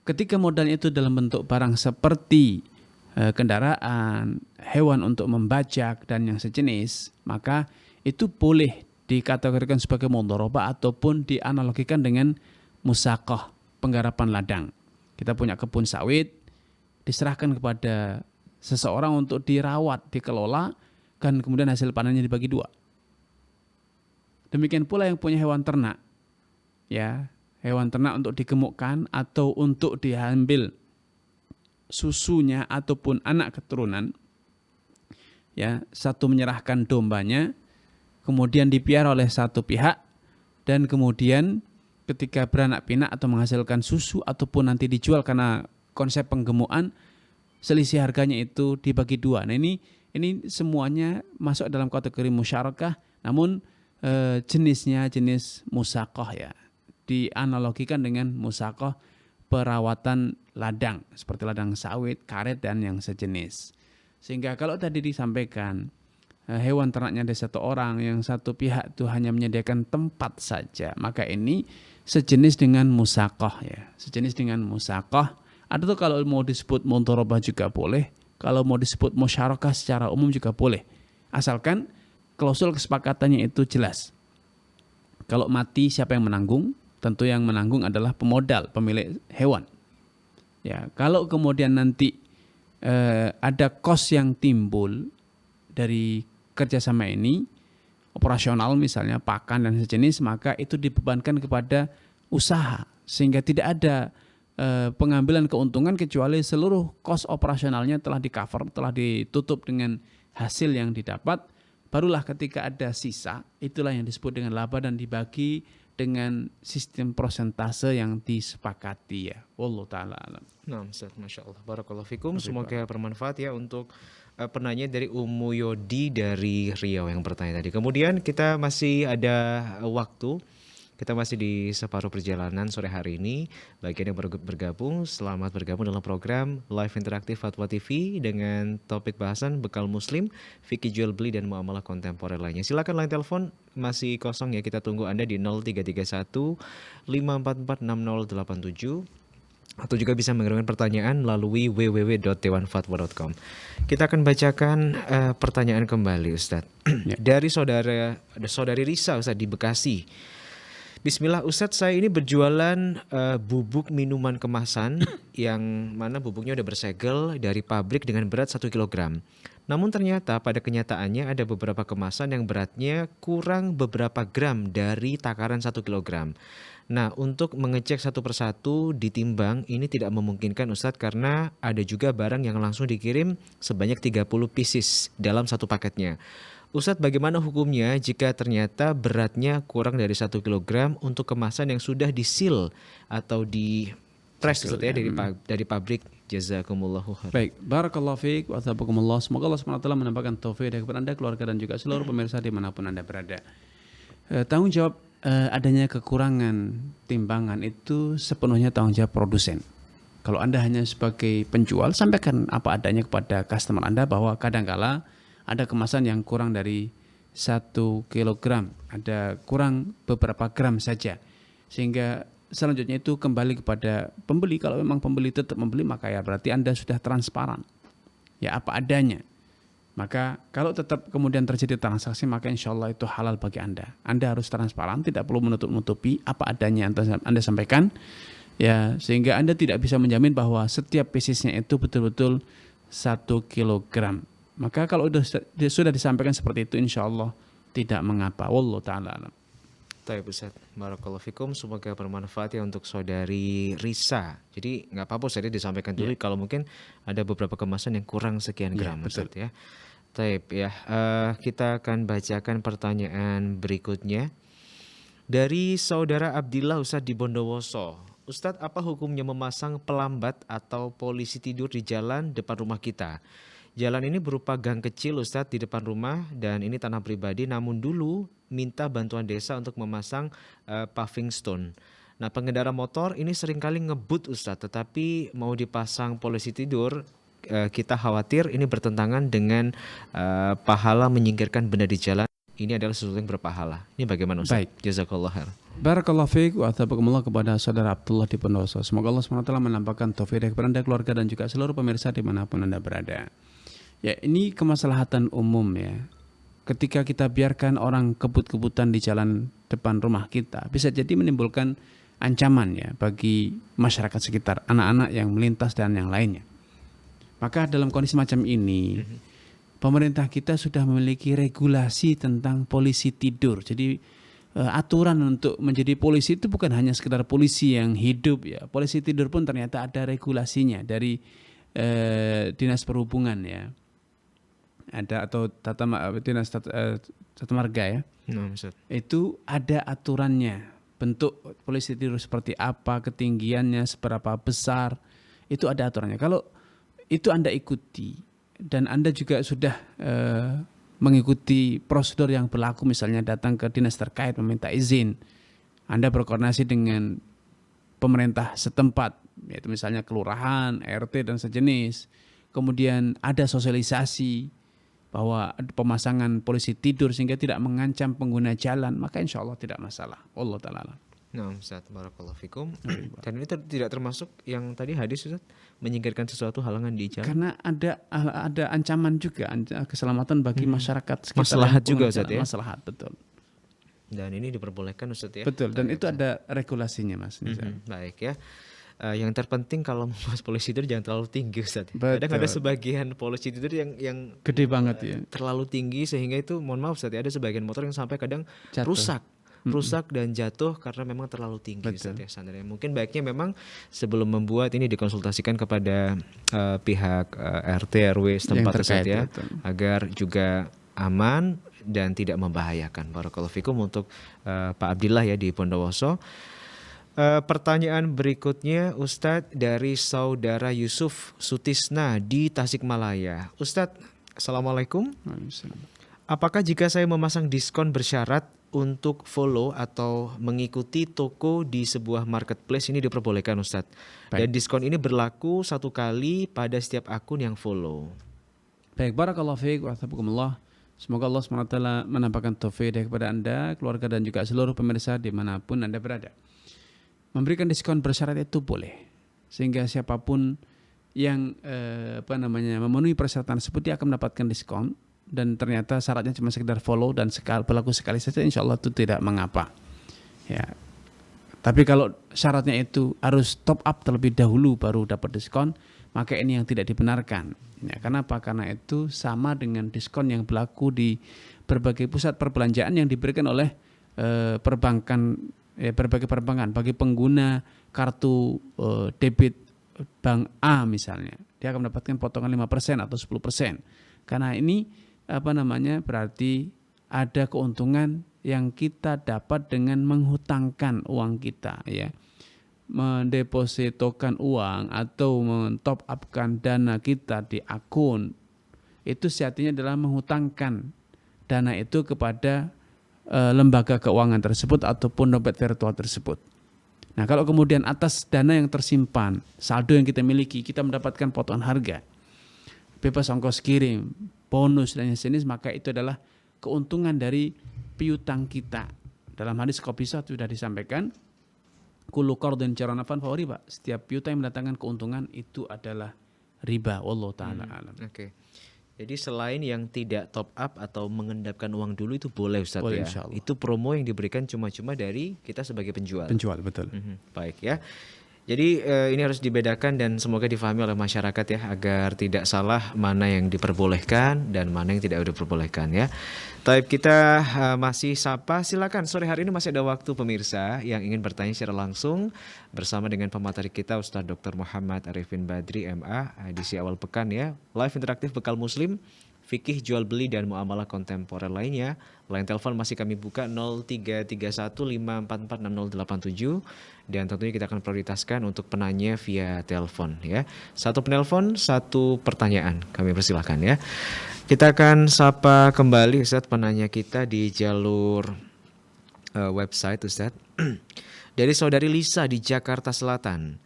ketika modalnya itu dalam bentuk barang seperti kendaraan, hewan untuk membajak dan yang sejenis, maka itu boleh dikategorikan sebagai mudharabah ataupun dianalogikan dengan musaqah, penggarapan ladang. Kita punya kebun sawit, diserahkan kepada seseorang untuk dirawat, dikelola, dan kemudian hasil panennya dibagi dua. Demikian pula yang punya hewan ternak, ya, hewan ternak untuk digemukkan atau untuk diambil susunya ataupun anak keturunan, ya, satu menyerahkan dombanya, kemudian dipiara oleh satu pihak, dan kemudian ketika beranak pinak atau menghasilkan susu ataupun nanti dijual karena konsep penggemukan, selisih harganya itu dibagi dua. Nah ini semuanya masuk dalam kategori musyarakah, namun jenisnya jenis musaqah, ya, dianalogikan dengan musaqah perawatan ladang seperti ladang sawit, karet dan yang sejenis. Sehingga kalau tadi disampaikan hewan ternaknya ada satu orang, yang satu pihak itu hanya menyediakan tempat saja, maka ini sejenis dengan musaqah, ya, sejenis dengan musaqah. Ada tuh kalau mau disebut mudharabah juga boleh, kalau mau disebut musyarakah secara umum juga boleh, asalkan klausul kesepakatannya itu jelas. Kalau mati siapa yang menanggung? Tentu yang menanggung adalah pemodal, pemilik hewan. Ya, kalau kemudian nanti ada kos yang timbul dari kerjasama ini, operasional misalnya pakan dan sejenis, maka itu dibebankan kepada usaha, sehingga tidak ada pengambilan keuntungan kecuali seluruh kos operasionalnya telah di-cover, telah ditutup dengan hasil yang didapat. Barulah ketika ada sisa, itulah yang disebut dengan laba dan dibagi dengan sistem persentase yang disepakati, ya. Wallahu ta'ala alam. Nah, Ustaz, Masya Allah, barakallahu fikum. Semoga bermanfaat ya untuk penanya dari Ummu Yodi dari Riau yang bertanya tadi. Kemudian kita masih ada waktu Kita masih di separuh perjalanan sore hari ini. Bagi yang baru bergabung, selamat bergabung dalam program Live Interaktif Fatwa TV dengan topik bahasan bekal muslim, fikih jual beli dan muamalah kontemporer lainnya. Silakan line telepon masih kosong ya, kita tunggu Anda di 0331 544 6087. Atau juga bisa mengirimkan pertanyaan melalui www.dewanfatwa.com. Kita akan bacakan pertanyaan kembali, Ustadz. Dari saudari Risa, Ustadz, di Bekasi. Bismillah, Ustadz, saya ini berjualan bubuk minuman kemasan yang mana bubuknya udah bersegel dari pabrik dengan berat 1 kg. Namun ternyata pada kenyataannya ada beberapa kemasan yang beratnya kurang beberapa gram dari takaran 1 kg. Nah, untuk mengecek satu persatu ditimbang ini tidak memungkinkan, Ustadz, karena ada juga barang yang langsung dikirim sebanyak 30 pieces dalam satu paketnya. Ustadz, bagaimana hukumnya jika ternyata beratnya kurang dari 1 kg untuk kemasan yang sudah di-seal atau di-press, Ustadz, ya, dari pabrik? Jazakumullahu khairan. Baik, barakallahu fiik wa athabakumullah. Semoga Allah SWT menambahkan taufik kepada Anda, keluarga dan juga seluruh pemirsa dimanapun Anda berada. Tanggung jawab adanya kekurangan timbangan itu sepenuhnya tanggung jawab produsen. Kalau Anda hanya sebagai penjual, sampaikan apa adanya kepada customer Anda bahwa kadangkala ada kemasan yang kurang dari 1 kg, ada kurang beberapa gram saja. Sehingga selanjutnya itu kembali kepada pembeli. Kalau memang pembeli tetap membeli, maka ya berarti Anda sudah transparan. Ya apa adanya. Maka kalau tetap kemudian terjadi transaksi, maka insya Allah itu halal bagi Anda. Ada harus transparan, tidak perlu menutup-nutupi apa adanya Anda sampaikan, ya, sehingga Anda tidak bisa menjamin bahwa setiap piecesnya itu betul-betul 1 kg. Maka kalau sudah disampaikan seperti itu, insya Allah tidak mengapa. Wallahu ta'ala alam. Baik, Ustaz, barakallahu fikum, semoga bermanfaat ya untuk saudari Risa. Jadi nggak apa-apa, Ustaz, disampaikan dulu kalau mungkin ada beberapa kemasan yang kurang sekian gram, Ustaz, ya. Baik ya, kita akan bacakan pertanyaan berikutnya dari saudara Abdillah, Ustaz, di Bondowoso. Ustaz, apa hukumnya memasang pelambat atau polisi tidur di jalan depan rumah kita? Jalan ini berupa gang kecil, Ustadz, di depan rumah, dan ini tanah pribadi. Namun dulu minta bantuan desa untuk memasang paving stone. Nah, pengendara motor ini seringkali ngebut, Ustadz, tetapi mau dipasang polisi tidur, kita khawatir ini bertentangan dengan pahala menyingkirkan benda di jalan. Ini adalah sesuatu yang berpahala. Ini bagaimana, Ustadz? Baik. Jazakallah khair. Barakallahu fiik wa athabakumullah kepada saudara Abdullah di Bondowoso. Semoga Allah SWT menampakkan taufik kepada Anda, keluarga dan juga seluruh pemirsa dimanapun Anda berada. Ya, ini kemaslahatan umum ya. Ketika kita biarkan orang kebut-kebutan di jalan depan rumah kita, bisa jadi menimbulkan ancaman ya bagi masyarakat sekitar, anak-anak yang melintas dan yang lainnya. Maka dalam kondisi macam ini, pemerintah kita sudah memiliki regulasi tentang polisi tidur. Jadi aturan untuk menjadi polisi itu bukan hanya sekedar polisi yang hidup ya. Polisi tidur pun ternyata ada regulasinya dari Dinas Perhubungan ya. Ada atau Dinas Tata Marga ya. Itu ada aturannya. Bentuk polisi tidur seperti apa, ketinggiannya seberapa besar, itu ada aturannya. Kalau itu Anda ikuti dan Anda juga sudah mengikuti prosedur yang berlaku, misalnya datang ke dinas terkait meminta izin, Anda berkoordinasi dengan pemerintah setempat, yaitu misalnya kelurahan, RT dan sejenis, kemudian ada sosialisasi bahwa pemasangan polisi tidur sehingga tidak mengancam pengguna jalan, maka insya Allah tidak masalah. Allah ta'ala. Nah, Ustaz, barakallahu fikum. Dan ini tidak termasuk yang tadi hadis, Ustaz, menyingkirkan sesuatu halangan di jalan. Karena ada ancaman juga, keselamatan bagi masyarakat sekitar. Maslahat juga, Ustaz, ya. Maslahat, betul. Dan ini diperbolehkan, Ustaz, ya. Betul, dan itu ada regulasinya, Mas. Baik ya. Yang terpenting kalau membahas polisi tidur jangan terlalu tinggi, Ustaz. Betul. Kadang ada sebagian polisi tidur yang gede banget ya. Terlalu tinggi sehingga itu, mohon maaf, Ustaz, ada sebagian motor yang sampai kadang jatuh. rusak dan jatuh karena memang terlalu tinggi, Ustaz, ya, standarnya. Mungkin baiknya memang sebelum membuat ini dikonsultasikan kepada pihak RT RW setempat, Ustaz, ya, agar juga aman dan tidak membahayakan. Barakallahu fikum untuk Pak Abdillah ya di Bondowoso. Pertanyaan berikutnya, Ustadz, dari saudara Yusuf Sutisna di Tasikmalaya. Ustadz, Assalamualaikum. Apakah jika saya memasang diskon bersyarat untuk follow atau mengikuti toko di sebuah marketplace ini diperbolehkan Ustadz. Dan diskon ini berlaku 1 kali pada setiap akun yang follow. Baik, barakallahu fiik wa hafizakumullah. Semoga Allah SWT menampakkan taufik kepada Anda, keluarga dan juga seluruh pemirsa dimanapun Anda berada. Memberikan diskon bersyarat itu boleh, sehingga siapapun yang memenuhi persyaratan tersebut dia akan mendapatkan diskon, dan ternyata syaratnya cuma sekedar follow dan berlaku sekali saja, insya Allah itu tidak mengapa. Ya. Tapi kalau syaratnya itu harus top up terlebih dahulu baru dapat diskon, maka ini yang tidak dibenarkan. Ya, kenapa? Karena itu sama dengan diskon yang berlaku di berbagai pusat perbelanjaan yang diberikan oleh berbagai perbankan bagi pengguna kartu debit bank A misalnya. Dia akan mendapatkan potongan 5% atau 10%. Karena ini berarti ada keuntungan yang kita dapat dengan menghutangkan uang kita, ya. Mendepositokan uang atau men-top upkan dana kita di akun, itu sejatinya adalah menghutangkan dana itu kepada lembaga keuangan tersebut ataupun dompet virtual tersebut. Nah, kalau kemudian atas dana yang tersimpan, saldo yang kita miliki, kita mendapatkan potongan harga, bebas ongkos kirim, bonus dan jenis, maka itu adalah keuntungan dari piutang kita. Dalam hadis Qabisah sudah disampaikan, kullu qardin jarra naf'an fa riba. Setiap piutang yang mendatangkan keuntungan itu adalah riba. Wallahu taala alam. Oke. Jadi selain yang tidak top up atau mengendapkan uang dulu itu boleh Ustaz, boleh, ya. insyaallah. Itu promo yang diberikan cuma-cuma dari kita sebagai penjual. Penjual, betul. Baik ya. Jadi ini harus dibedakan dan semoga difahami oleh masyarakat ya, agar tidak salah mana yang diperbolehkan dan mana yang tidak diperbolehkan ya. Taib, kita masih sapa, silakan sore hari ini masih ada waktu pemirsa yang ingin bertanya secara langsung bersama dengan pemateri kita Ustaz Dr. Muhammad Arifin Badri MA, edisi awal pekan ya. Live interaktif bekal muslim, fikih jual beli dan muamalah kontemporer lainnya. Line telepon masih kami buka 033154466087 dan tentunya kita akan prioritaskan untuk penanya via telepon ya. Satu penelpon, satu pertanyaan. Kami persilahkan ya. Kita akan sapa kembali Ustaz penanya kita di jalur website Ustaz. Dari saudari Lisa di Jakarta Selatan.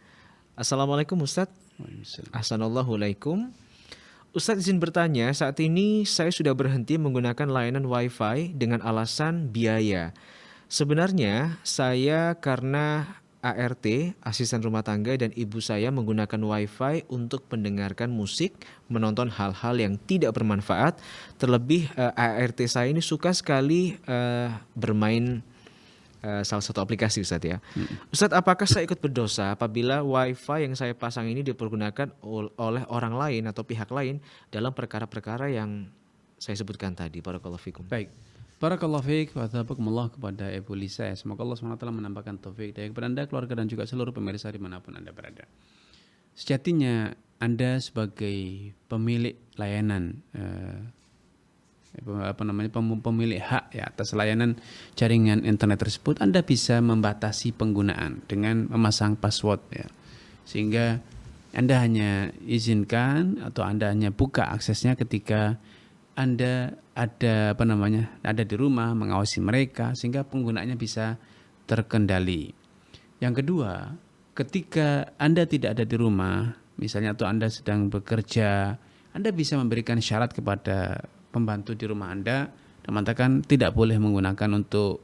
Assalamualaikum Ustaz. Assalamualaikum. Ustadz izin bertanya, saat ini saya sudah berhenti menggunakan layanan Wi-Fi dengan alasan biaya. Sebenarnya saya karena ART, asisten rumah tangga, dan ibu saya menggunakan Wi-Fi untuk mendengarkan musik, menonton hal-hal yang tidak bermanfaat. Terlebih ART saya ini suka sekali bermain salah satu aplikasi Ustadz ya. Ustadz, apakah saya ikut berdosa apabila wifi yang saya pasang ini dipergunakan oleh orang lain atau pihak lain dalam perkara-perkara yang saya sebutkan tadi? Barakallahu fikum. Baik. Barakallahu fiik wa tabakumullah kepada Ibu Lisa. Semoga Allah SWT menambahkan taufik dari kepada Anda, keluarga dan juga seluruh pemirsa dimanapun Anda berada. Sejatinya Anda sebagai pemilik layanan pemilik hak ya atas layanan jaringan internet tersebut, Anda bisa membatasi penggunaan dengan memasang password ya. Sehingga Anda hanya izinkan atau Anda hanya buka aksesnya ketika Anda ada ada di rumah, mengawasi mereka sehingga penggunaannya bisa terkendali. Yang kedua, ketika Anda tidak ada di rumah, misalnya atau Anda sedang bekerja, Anda bisa memberikan syarat kepada pembantu di rumah Anda dan mengatakan tidak boleh menggunakan untuk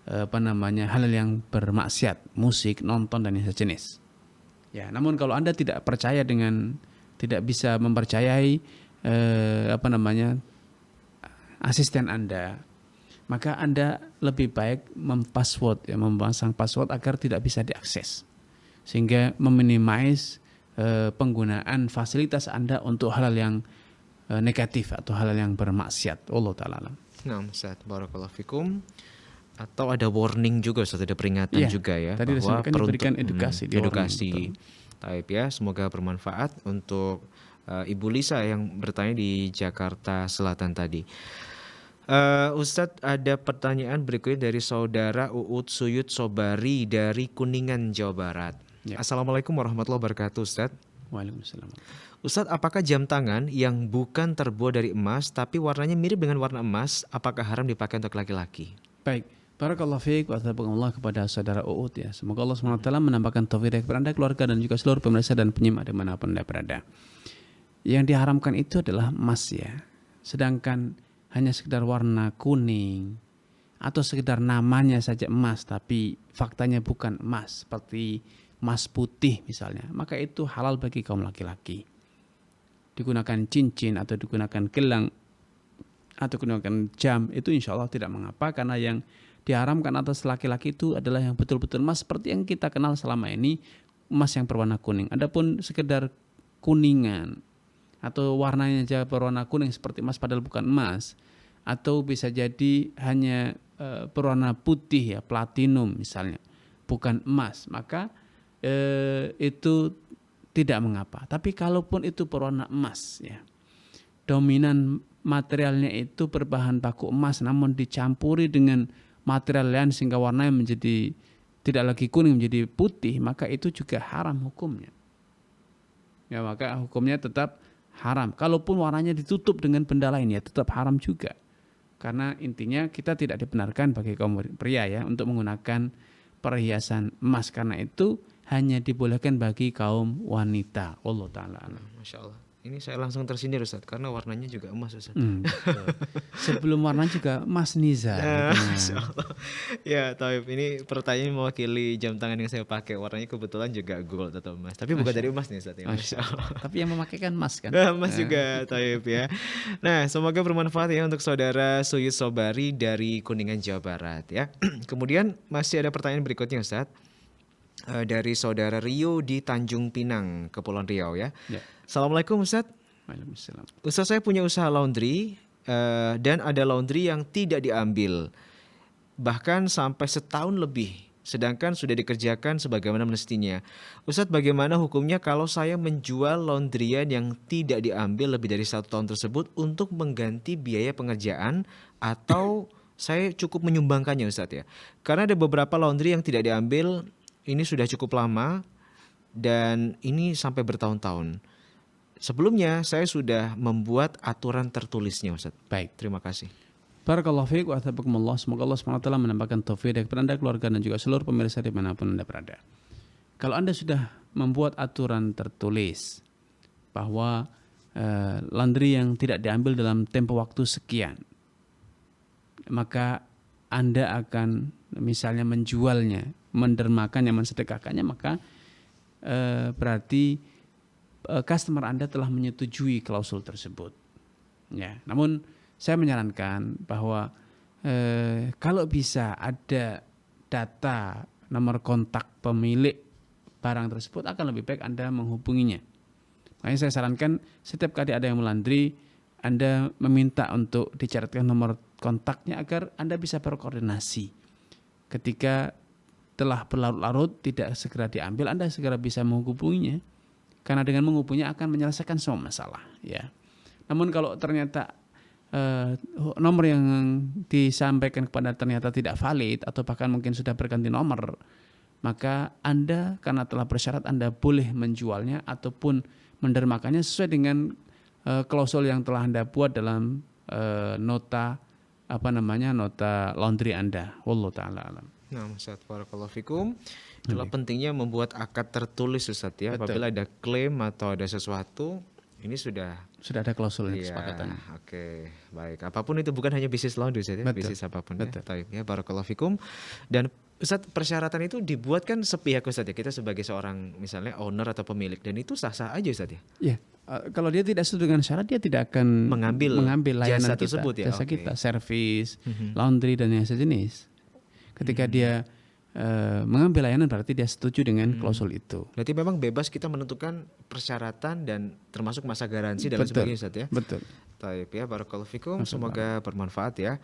hal yang bermaksiat, musik, nonton dan sejenis. Ya, namun kalau Anda tidak bisa mempercayai asisten Anda, maka Anda lebih baik memasang password agar tidak bisa diakses, sehingga meminimais penggunaan fasilitas Anda untuk hal yang negatif atau hal yang bermaksiat. Allah ta'ala alam. Nah, Ustaz, barakallahu fikum. Atau ada warning juga, Ustaz, ada peringatan juga ya, tadi bahwa diberikan edukasi. Taib ya, semoga bermanfaat untuk Ibu Lisa yang bertanya di Jakarta Selatan tadi. Ustadz, ada pertanyaan berikutnya dari saudara Uut Suyut Sobari dari Kuningan, Jawa Barat. Ya. Assalamualaikum warahmatullahi wabarakatuh, Ustadz. Waalaikumsalam. Ustadz, apakah jam tangan yang bukan terbuat dari emas tapi warnanya mirip dengan warna emas, apakah haram dipakai untuk laki-laki? Baik, Barakallahu fiik wa thabakumullah kepada saudara Uut ya. Semoga Allah SWT menambahkan taufik kepada Anda, keluarga dan juga seluruh pemirsa dan penyimak dimanapun Anda berada. Yang diharamkan itu adalah emas ya. Sedangkan hanya sekedar warna kuning atau sekedar namanya saja emas tapi faktanya bukan emas, seperti emas putih misalnya, maka itu halal bagi kaum laki-laki. Digunakan cincin atau digunakan gelang atau digunakan jam itu insya Allah tidak mengapa, karena yang diharamkan atas laki-laki itu adalah yang betul-betul emas seperti yang kita kenal selama ini, emas yang berwarna kuning. Adapun sekedar kuningan atau warnanya aja berwarna kuning seperti emas padahal bukan emas, atau bisa jadi hanya berwarna putih ya, platinum misalnya, bukan emas, maka itu tidak mengapa. Tapi kalaupun itu berwarna emas ya, dominan materialnya itu berbahan baku emas namun dicampuri dengan material lain sehingga warnanya menjadi tidak lagi kuning menjadi putih, maka itu juga haram hukumnya. Ya, maka hukumnya tetap haram. Kalaupun warnanya ditutup dengan benda lain ya tetap haram juga. Karena intinya kita tidak dibenarkan bagi kaum pria ya untuk menggunakan perhiasan emas, karena itu hanya dibolehkan bagi kaum wanita. Allah taala. Masya Allah. Ini saya langsung tersindir Ustaz, karena warnanya juga emas Ustaz. Sebelum warna juga emas Niza. Masya Allah. Ya, Taib, ini pertanyaan mewakili jam tangan yang saya pakai. Warnanya kebetulan juga gold atau emas. Tapi bukan dari emas nih Ustaz. Ya. Masya Allah. Tapi yang memakai kan emas kan? Emas juga, Taib ya. Nah, semoga bermanfaat ya untuk saudara Suyud Sobari dari Kuningan, Jawa Barat ya. Kemudian masih ada pertanyaan berikutnya Ustaz. Dari saudara Rio di Tanjung Pinang, Kepulauan Riau ya. Assalamualaikum Ustaz. Waalaikumsalam. Ustaz, saya punya usaha laundry dan ada laundry yang tidak diambil bahkan sampai setahun lebih, sedangkan sudah dikerjakan sebagaimana mestinya. Ustaz, bagaimana hukumnya kalau saya menjual laundryan yang tidak diambil lebih dari 1 tahun tersebut untuk mengganti biaya pengerjaan, atau saya cukup menyumbangkannya Ustaz ya? Karena ada beberapa laundry yang tidak diambil, ini sudah cukup lama dan ini sampai bertahun-tahun. Sebelumnya saya sudah membuat aturan tertulisnya Ustaz. Baik. Terima kasih. Barakallahu fiik wa athabakumullah. Semoga Allah SWT menambahkan taufik kepada Anda, keluarga dan juga seluruh pemirsa dimanapun Anda berada. Kalau Anda sudah membuat aturan tertulis bahwa laundry yang tidak diambil dalam tempo waktu sekian, maka Anda akan misalnya menjualnya, mendermakannya, mensedekahkannya, maka berarti customer Anda telah menyetujui klausul tersebut. Ya, namun saya menyarankan bahwa kalau bisa ada data nomor kontak pemilik barang tersebut, akan lebih baik Anda menghubunginya. Makanya saya sarankan setiap kali ada yang melandri, Anda meminta untuk dicatatkan nomor kontaknya agar Anda bisa berkoordinasi. Ketika telah berlarut-larut tidak segera diambil, Anda segera bisa menghubunginya. Karena dengan menghubunginya akan menyelesaikan semua masalah. Ya. Namun kalau ternyata nomor yang disampaikan kepada ternyata tidak valid atau bahkan mungkin sudah berganti nomor, maka Anda karena telah bersyarat Anda boleh menjualnya ataupun mendermakannya sesuai dengan klausul yang telah Anda buat dalam nota laundry Anda. Wallahu taala alam. Nah, Ustaz, barakallahu fikum. Itulah pentingnya membuat akad tertulis Ustaz ya. Betul. Apabila ada klaim atau ada sesuatu, ini sudah ada klausul ya, kesepakatan. Oke, baik. Apapun itu, bukan hanya bisnis laundry Ustaz ya, Betul. bisnis apapun Betul. ya. Taib ya, barakallahu fikum. Dan Ustaz, persyaratan itu dibuat kan sepihak Ustaz ya. Kita sebagai seorang misalnya owner atau pemilik, dan itu sah-sah aja Ustaz ya. Ya, kalau dia tidak setuju dengan syarat, dia tidak akan mengambil layanan jasa tersebut ya. jasa Oke. kita, servis, laundry dan yang sejenis. Ketika dia mengambil layanan, berarti dia setuju dengan klausul itu. Berarti memang bebas kita menentukan persyaratan dan termasuk masa garansi dan lain sebagainya Ustaz ya. Betul. Taib ya, barakallahu fikum. Semoga bermanfaat ya.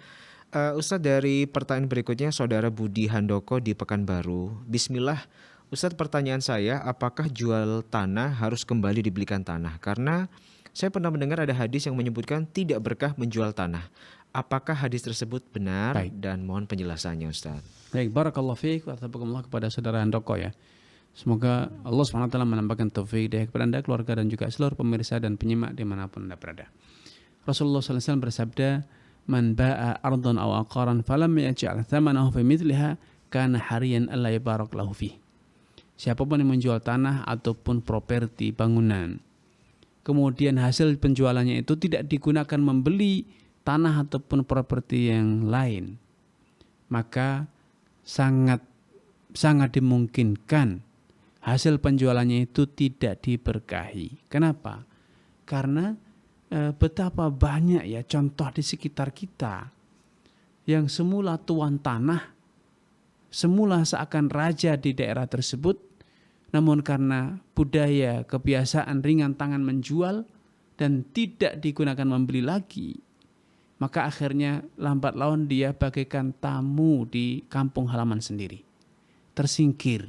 Ustaz, dari pertanyaan berikutnya saudara Budi Handoko di Pekanbaru. Bismillah, Ustaz, pertanyaan saya, apakah jual tanah harus kembali dibelikan tanah? Karena saya pernah mendengar ada hadis yang menyebutkan tidak berkah menjual tanah. Apakah hadis tersebut benar? Baik. Dan mohon penjelasannya Ustaz. Baik, barakallahu fiik wa taqabbalallah kepada saudara Handoko ya. Semoga Allah SWT menambahkan taufik kepada Anda, keluarga dan juga seluruh pemirsa dan penyimak dimanapun Anda berada. Rasulullah SAW bersabda, man ba'a ardhan aw aqaran falam yaj'al thamanahu fi mithliha kana hariyan alla yubarak lahu fi. Siapapun yang menjual tanah ataupun properti bangunan, kemudian hasil penjualannya itu tidak digunakan membeli tanah ataupun properti yang lain, maka sangat dimungkinkan hasil penjualannya itu tidak diberkahi. Kenapa? Karena betapa banyak ya contoh di sekitar kita yang semula tuan tanah, semula seakan raja di daerah tersebut, namun karena budaya kebiasaan ringan tangan menjual dan tidak digunakan membeli lagi, maka akhirnya lambat laun dia bagaikan tamu di kampung halaman sendiri, tersingkir,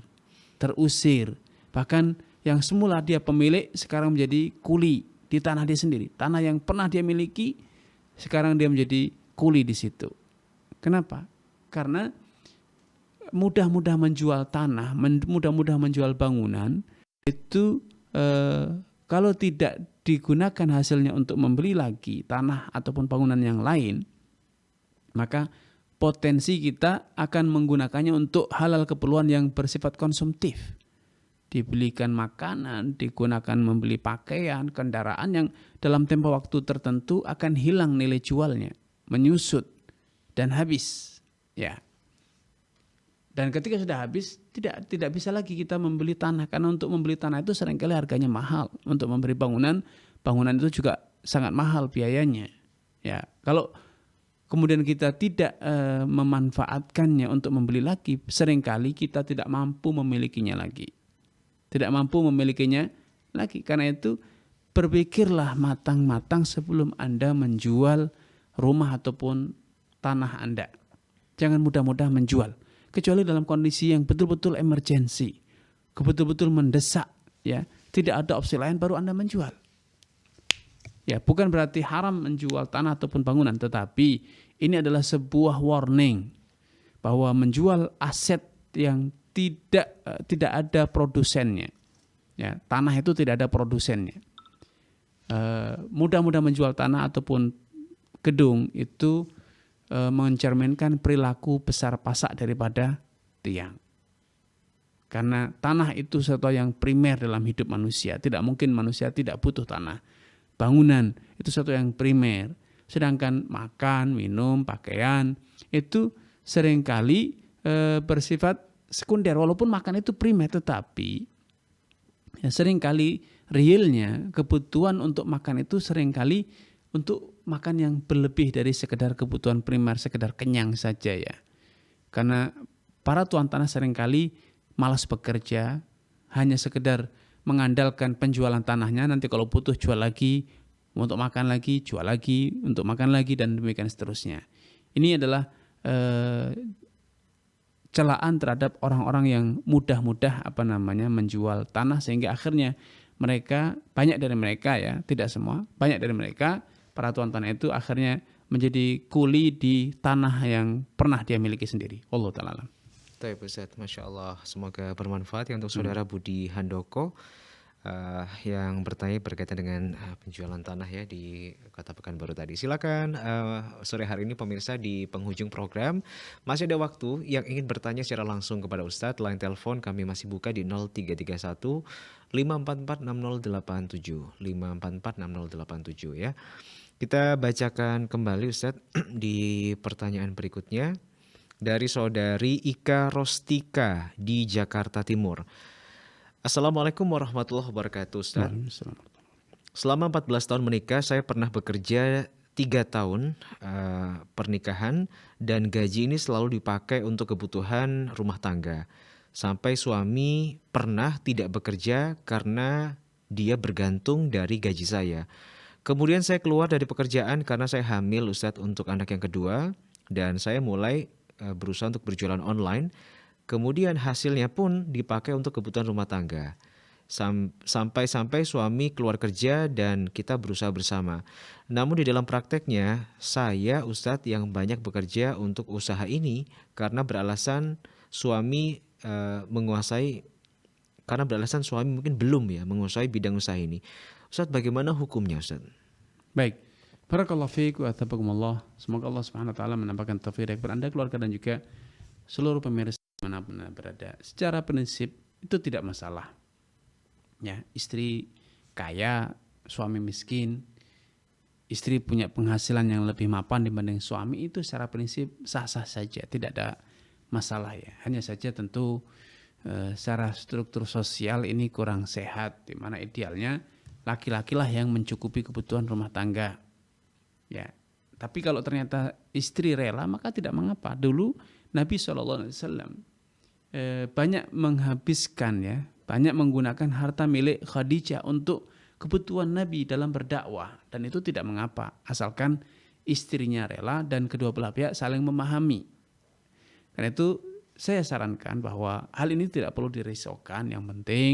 terusir, bahkan yang semula dia pemilik sekarang menjadi kuli di tanah dia sendiri. Tanah yang pernah dia miliki sekarang dia menjadi kuli di situ. Kenapa? Karena mudah-mudah menjual tanah, mudah-mudah menjual bangunan itu kalau tidak digunakan hasilnya untuk membeli lagi tanah ataupun bangunan yang lain, maka potensi kita akan menggunakannya untuk halal keperluan yang bersifat konsumtif. Dibelikan makanan, digunakan membeli pakaian, kendaraan yang dalam tempo waktu tertentu akan hilang nilai jualnya, menyusut dan habis. Ya. Dan ketika sudah habis, tidak bisa lagi kita membeli tanah, karena untuk membeli tanah itu seringkali harganya mahal. Untuk membeli bangunan itu juga sangat mahal biayanya. Ya, kalau kemudian kita tidak memanfaatkannya untuk membeli lagi, seringkali kita tidak mampu memilikinya lagi. Karena itu berpikirlah matang-matang sebelum Anda menjual rumah ataupun tanah Anda. Jangan mudah-mudah menjual, kecuali dalam kondisi yang betul-betul emergensi, betul-betul mendesak, ya. Tidak ada opsi lain baru Anda menjual. Ya, bukan berarti haram menjual tanah ataupun bangunan, tetapi ini adalah sebuah warning bahwa menjual aset yang tidak ada produsennya. Ya, tanah itu tidak ada produsennya. Mudah-mudah menjual tanah ataupun gedung itu mencerminkan perilaku besar pasak daripada tiang. Karena tanah itu sesuatu yang primer dalam hidup manusia. Tidak mungkin manusia tidak butuh tanah. Bangunan itu sesuatu yang primer. Sedangkan makan, minum, pakaian itu seringkali bersifat sekunder. Walaupun makan itu primer, tetapi ya, seringkali realnya kebutuhan untuk makan itu seringkali untuk makan yang berlebih dari sekedar kebutuhan primer, sekedar kenyang saja ya. Karena para tuan tanah seringkali malas bekerja, hanya sekedar mengandalkan penjualan tanahnya, nanti kalau butuh jual lagi, untuk makan lagi, jual lagi, untuk makan lagi, dan demikian seterusnya. Ini adalah celaan terhadap orang-orang yang mudah-mudah menjual tanah, sehingga akhirnya banyak dari mereka ya, tidak semua, banyak dari mereka para tuan tanah itu akhirnya menjadi kuli di tanah yang pernah dia miliki sendiri. Wallahu ta'ala alam. Baik Ustaz, Masya Allah, semoga bermanfaat ya untuk saudara Budi Handoko yang bertanya berkaitan dengan penjualan tanah ya di Kota Pekanbaru tadi. Silakan sore hari ini pemirsa di penghujung program masih ada waktu yang ingin bertanya secara langsung kepada Ustadz. Line telepon kami masih buka di 0331 544 6087 544 6087 ya. Kita bacakan kembali Ustadz di pertanyaan berikutnya dari saudari Ika Rostika di Jakarta Timur. Assalamualaikum warahmatullahi wabarakatuh Ustaz. Selama 14 tahun menikah, saya pernah bekerja 3 tahun pernikahan dan gaji ini selalu dipakai untuk kebutuhan rumah tangga. Sampai suami pernah tidak bekerja karena dia bergantung dari gaji saya. Kemudian saya keluar dari pekerjaan karena saya hamil Ustaz untuk anak yang kedua dan saya mulai berusaha untuk berjualan online. Kemudian hasilnya pun dipakai untuk kebutuhan rumah tangga. Sampai suami keluar kerja dan kita berusaha bersama. Namun di dalam prakteknya saya Ustadz yang banyak bekerja untuk usaha ini karena beralasan suami mungkin belum ya menguasai bidang usaha ini. Ustadz, bagaimana hukumnya Ustadz? Baik, Barakallahu fiik wa athabakumullah. Semoga Allah Subhanahu wa taala menampakkan taufik kepada Anda, keluarga, dan juga seluruh pemirsa dimanapun Anda berada. Secara prinsip itu tidak masalah. Ya, istri kaya, suami miskin, istri punya penghasilan yang lebih mapan dibanding suami, itu secara prinsip sah-sah saja, tidak ada masalah ya. Hanya saja tentu secara struktur sosial ini kurang sehat, di mana idealnya laki-laki lah yang mencukupi kebutuhan rumah tangga. Ya, tapi kalau ternyata istri rela, maka tidak mengapa. Dulu Nabi SAW banyak menghabiskan ya, banyak menggunakan harta milik Khadijah untuk kebutuhan Nabi dalam berdakwah, dan itu tidak mengapa asalkan istrinya rela dan kedua belah pihak saling memahami. Karena itu saya sarankan bahwa hal ini tidak perlu dirisaukan. Yang penting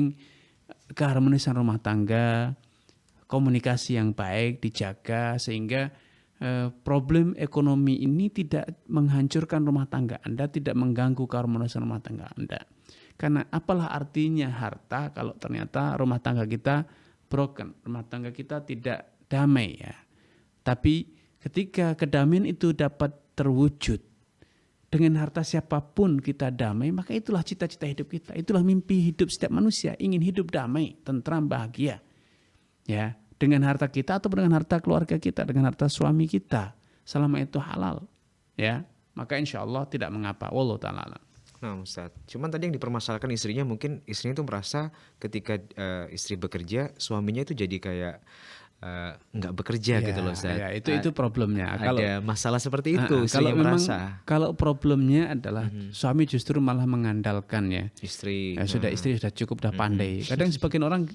keharmonisan rumah tangga, komunikasi yang baik dijaga sehingga problem ekonomi ini tidak menghancurkan rumah tangga Anda, tidak mengganggu keharmonisan rumah tangga Anda. Karena apalah artinya harta kalau ternyata rumah tangga kita broken, rumah tangga kita tidak damai ya. Tapi ketika kedamaian itu dapat terwujud dengan harta siapapun kita damai, maka itulah cita-cita hidup kita, itulah mimpi hidup setiap manusia, ingin hidup damai, tentram, bahagia. Ya, dengan harta kita atau dengan harta keluarga kita, dengan harta suami kita, selama itu halal, ya, maka insya Allah tidak mengapa. Wallahu ta'ala. Nah Ustaz, cuman tadi yang dipermasalahkan istrinya, mungkin istrinya itu merasa ketika istri bekerja, suaminya itu jadi kayak nggak bekerja gitu loh Ustaz. Ya, itu problemnya. Ada masalah seperti itu, istrinya merasa. Kalau problemnya adalah suami justru malah mengandalkan ya. Istri. Istri sudah cukup, sudah pandai. Kadang sebagian orang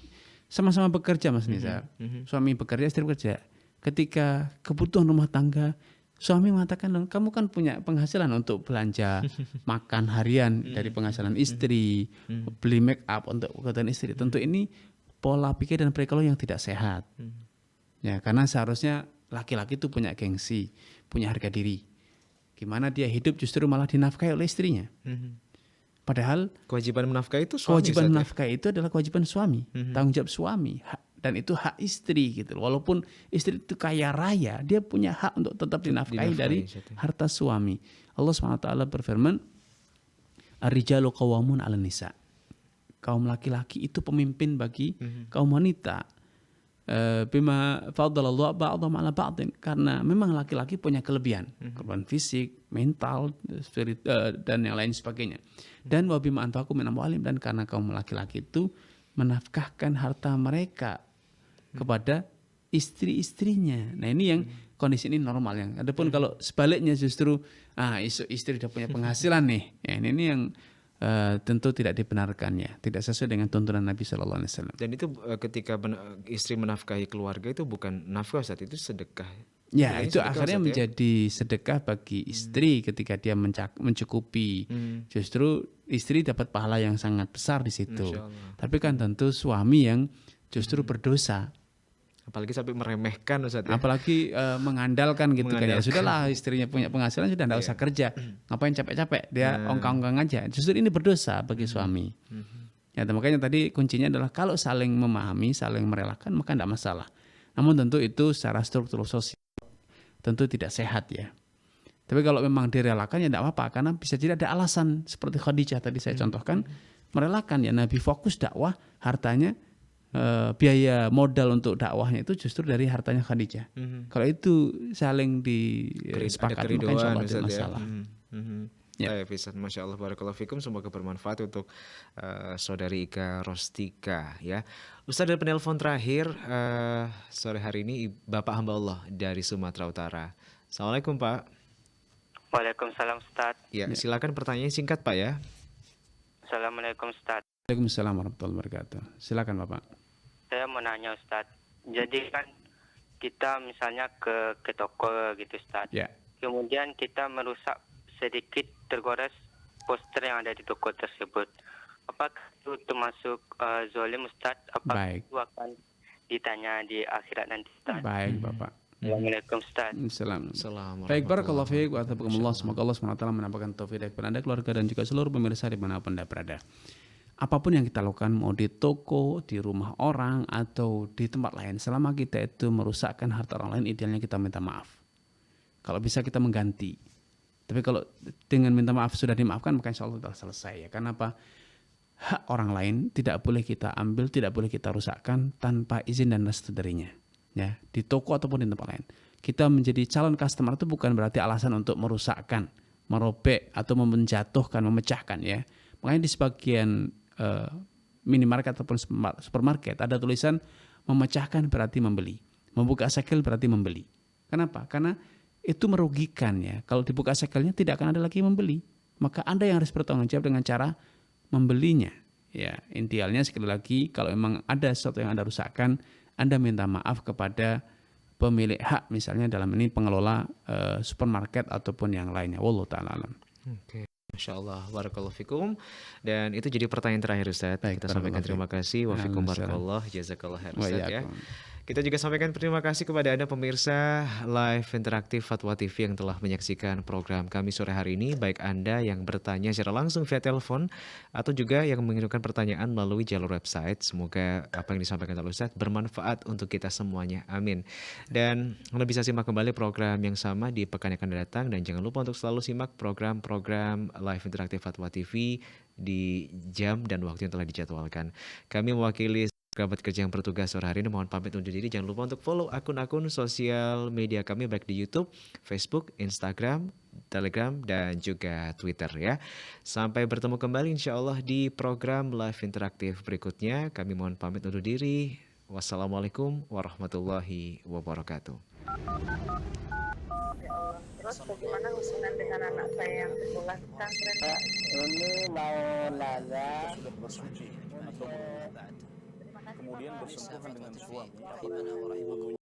sama-sama bekerja Mas Nizar. Suami bekerja, istri bekerja. Ketika kebutuhan rumah tangga, suami mengatakan, kamu kan punya penghasilan untuk belanja makan harian dari penghasilan istri, beli make up untuk kebutuhan istri. Tentu ini pola pikir dan perilaku yang tidak sehat. Ya, karena seharusnya laki-laki itu punya gengsi, punya harga diri. Gimana dia hidup justru malah dinafkahi oleh istrinya. Padahal kewajiban menafkahi itu suami. Kewajiban menafkahi itu adalah kewajiban suami, tanggung jawab suami, dan itu hak istri gitu. Walaupun istri itu kaya raya, dia punya hak untuk tetap dinafkahi dari harta suami. Allah SWT berfirman, Ar-rijalu qawwamun 'alan nisa. Kaum laki-laki itu pemimpin bagi kaum wanita. Bima faddalallahu ba'dhum 'ala ba'din, karena memang laki-laki punya kelebihan fisik, mental, spirit, dan yang lain sebagainya. Dan wa bima anfaqu min amwalihim, dan karena kaum laki-laki itu menafkahkan harta mereka kepada istri-istrinya. Nah, ini yang kondisi ini normal yang. Adapun kalau sebaliknya justru istri sudah punya penghasilan nih. Ya, ini yang tentu tidak dibenarkan ya, tidak sesuai dengan tuntunan Nabi Sallallahu Alaihi Wasallam. Dan itu ketika istri menafkahi keluarga itu bukan nafkah saat itu sedekah. Ya, itu akhirnya menjadi sedekah bagi istri ketika dia mencukupi. Justru istri dapat pahala yang sangat besar di situ. Tapi kan tentu suami yang justru berdosa. Apalagi sampai meremehkan Ustaz ya. Apalagi mengandalkan gitu kan. Ya sudahlah, istrinya punya penghasilan sudah enggak usah kerja. Ngapain capek-capek? Dia ongkang-ongkang aja. Justru ini berdosa bagi suami. Ya, makanya tadi kuncinya adalah kalau saling memahami, saling merelakan, maka enggak masalah. Namun tentu itu secara struktur sosial tentu tidak sehat ya. Tapi kalau memang direlakan ya tidak apa-apa, karena bisa jadi ada alasan seperti Khadijah tadi saya contohkan, merelakan ya, Nabi fokus dakwah, hartanya biaya modal untuk dakwahnya itu justru dari hartanya Khadijah. Kalau itu saling disepakati, maka insya Allah tidak masalah. Ya, Masya Allah, barakallahu fikum, semoga bermanfaat untuk saudari Ika Rostika ya. Ustaz, dari penelpon terakhir sore hari ini Bapak hamba Allah dari Sumatera Utara. Assalamualaikum Pak. Waalaikumsalam Ustaz. Ya, silakan pertanyaannya singkat Pak ya. Assalamualaikum Ustaz. Waalaikumsalam warahmatullahi wabarakatuh. Silakan Bapak. Saya mau nanya Ustaz. Jadi kan kita misalnya ke toko gitu Ustaz. Ya. Kemudian kita merusak sedikit, tergores poster yang ada di toko tersebut. Apakah itu termasuk zalim Ustaz? Apakah itu akan ditanya di akhirat nanti Ustaz? Baik Bapak. Assalamualaikum Ustaz. Assalamualaikum. Baik, barakallahu fiik wa athabakumullah. Semoga Allah SWT menampakkan taufik kepada Anda, keluarga, dan juga seluruh pemirsa di mana Anda berada. apapun yang kita lakukan, mau di toko, di rumah orang, atau di tempat lain, selama kita itu merusakkan harta orang lain, idealnya kita minta maaf. Kalau bisa kita mengganti. Tapi kalau dengan minta maaf sudah dimaafkan, maka insya Allah sudah selesai ya. Karena apa? Hak orang lain tidak boleh kita ambil, tidak boleh kita rusakkan tanpa izin dan restu darinya. Ya, di toko ataupun di tempat lain. Kita menjadi calon customer itu bukan berarti alasan untuk merusakkan, merobek atau menjatuhkan, memecahkan ya. Makanya di sebagian minimarket ataupun supermarket ada tulisan memecahkan berarti membeli, membuka segel berarti membeli. Kenapa? Karena itu merugikan ya. Kalau dibuka segelnya tidak akan ada lagi membeli. Maka Anda yang harus bertanggung jawab dengan cara membelinya. Ya, idealnya sekali lagi kalau memang ada sesuatu yang Anda rusakkan, Anda minta maaf kepada pemilik hak, misalnya dalam ini pengelola supermarket ataupun yang lainnya. Wallahu ta'ala alam. Oke. Masya Allah, barakallahu fikum. Dan itu jadi pertanyaan terakhir Ustaz. Baik, kita sampaikan terima kasih. Wa fikum barakallah, jazakallah khair Ustaz ya. Kita juga sampaikan terima kasih kepada Anda pemirsa live interaktif Fatwa TV yang telah menyaksikan program kami sore hari ini. Baik Anda yang bertanya secara langsung via telepon atau juga yang mengirimkan pertanyaan melalui jalur website. Semoga apa yang disampaikan oleh Ustaz bermanfaat untuk kita semuanya. Amin. Dan Anda bisa simak kembali program yang sama di pekan yang akan datang. Dan jangan lupa untuk selalu simak program-program live interaktif Fatwa TV di jam dan waktu yang telah dijadwalkan. Kami mewakili kerabat kerja yang bertugas sore hari ini mohon pamit undur diri. Jangan lupa untuk follow akun-akun sosial media kami baik di YouTube, Facebook, Instagram, Telegram, dan juga Twitter ya. Sampai bertemu kembali insya Allah di program live interaktif berikutnya. Kami mohon pamit undur diri. Wassalamualaikum warahmatullahi wabarakatuh. Terus bagaimana hubungan dengan anak saya yang sekolah di pesantren? Ini mau nanya sudah bersuci atau kemudian bersentuhan dengan suami,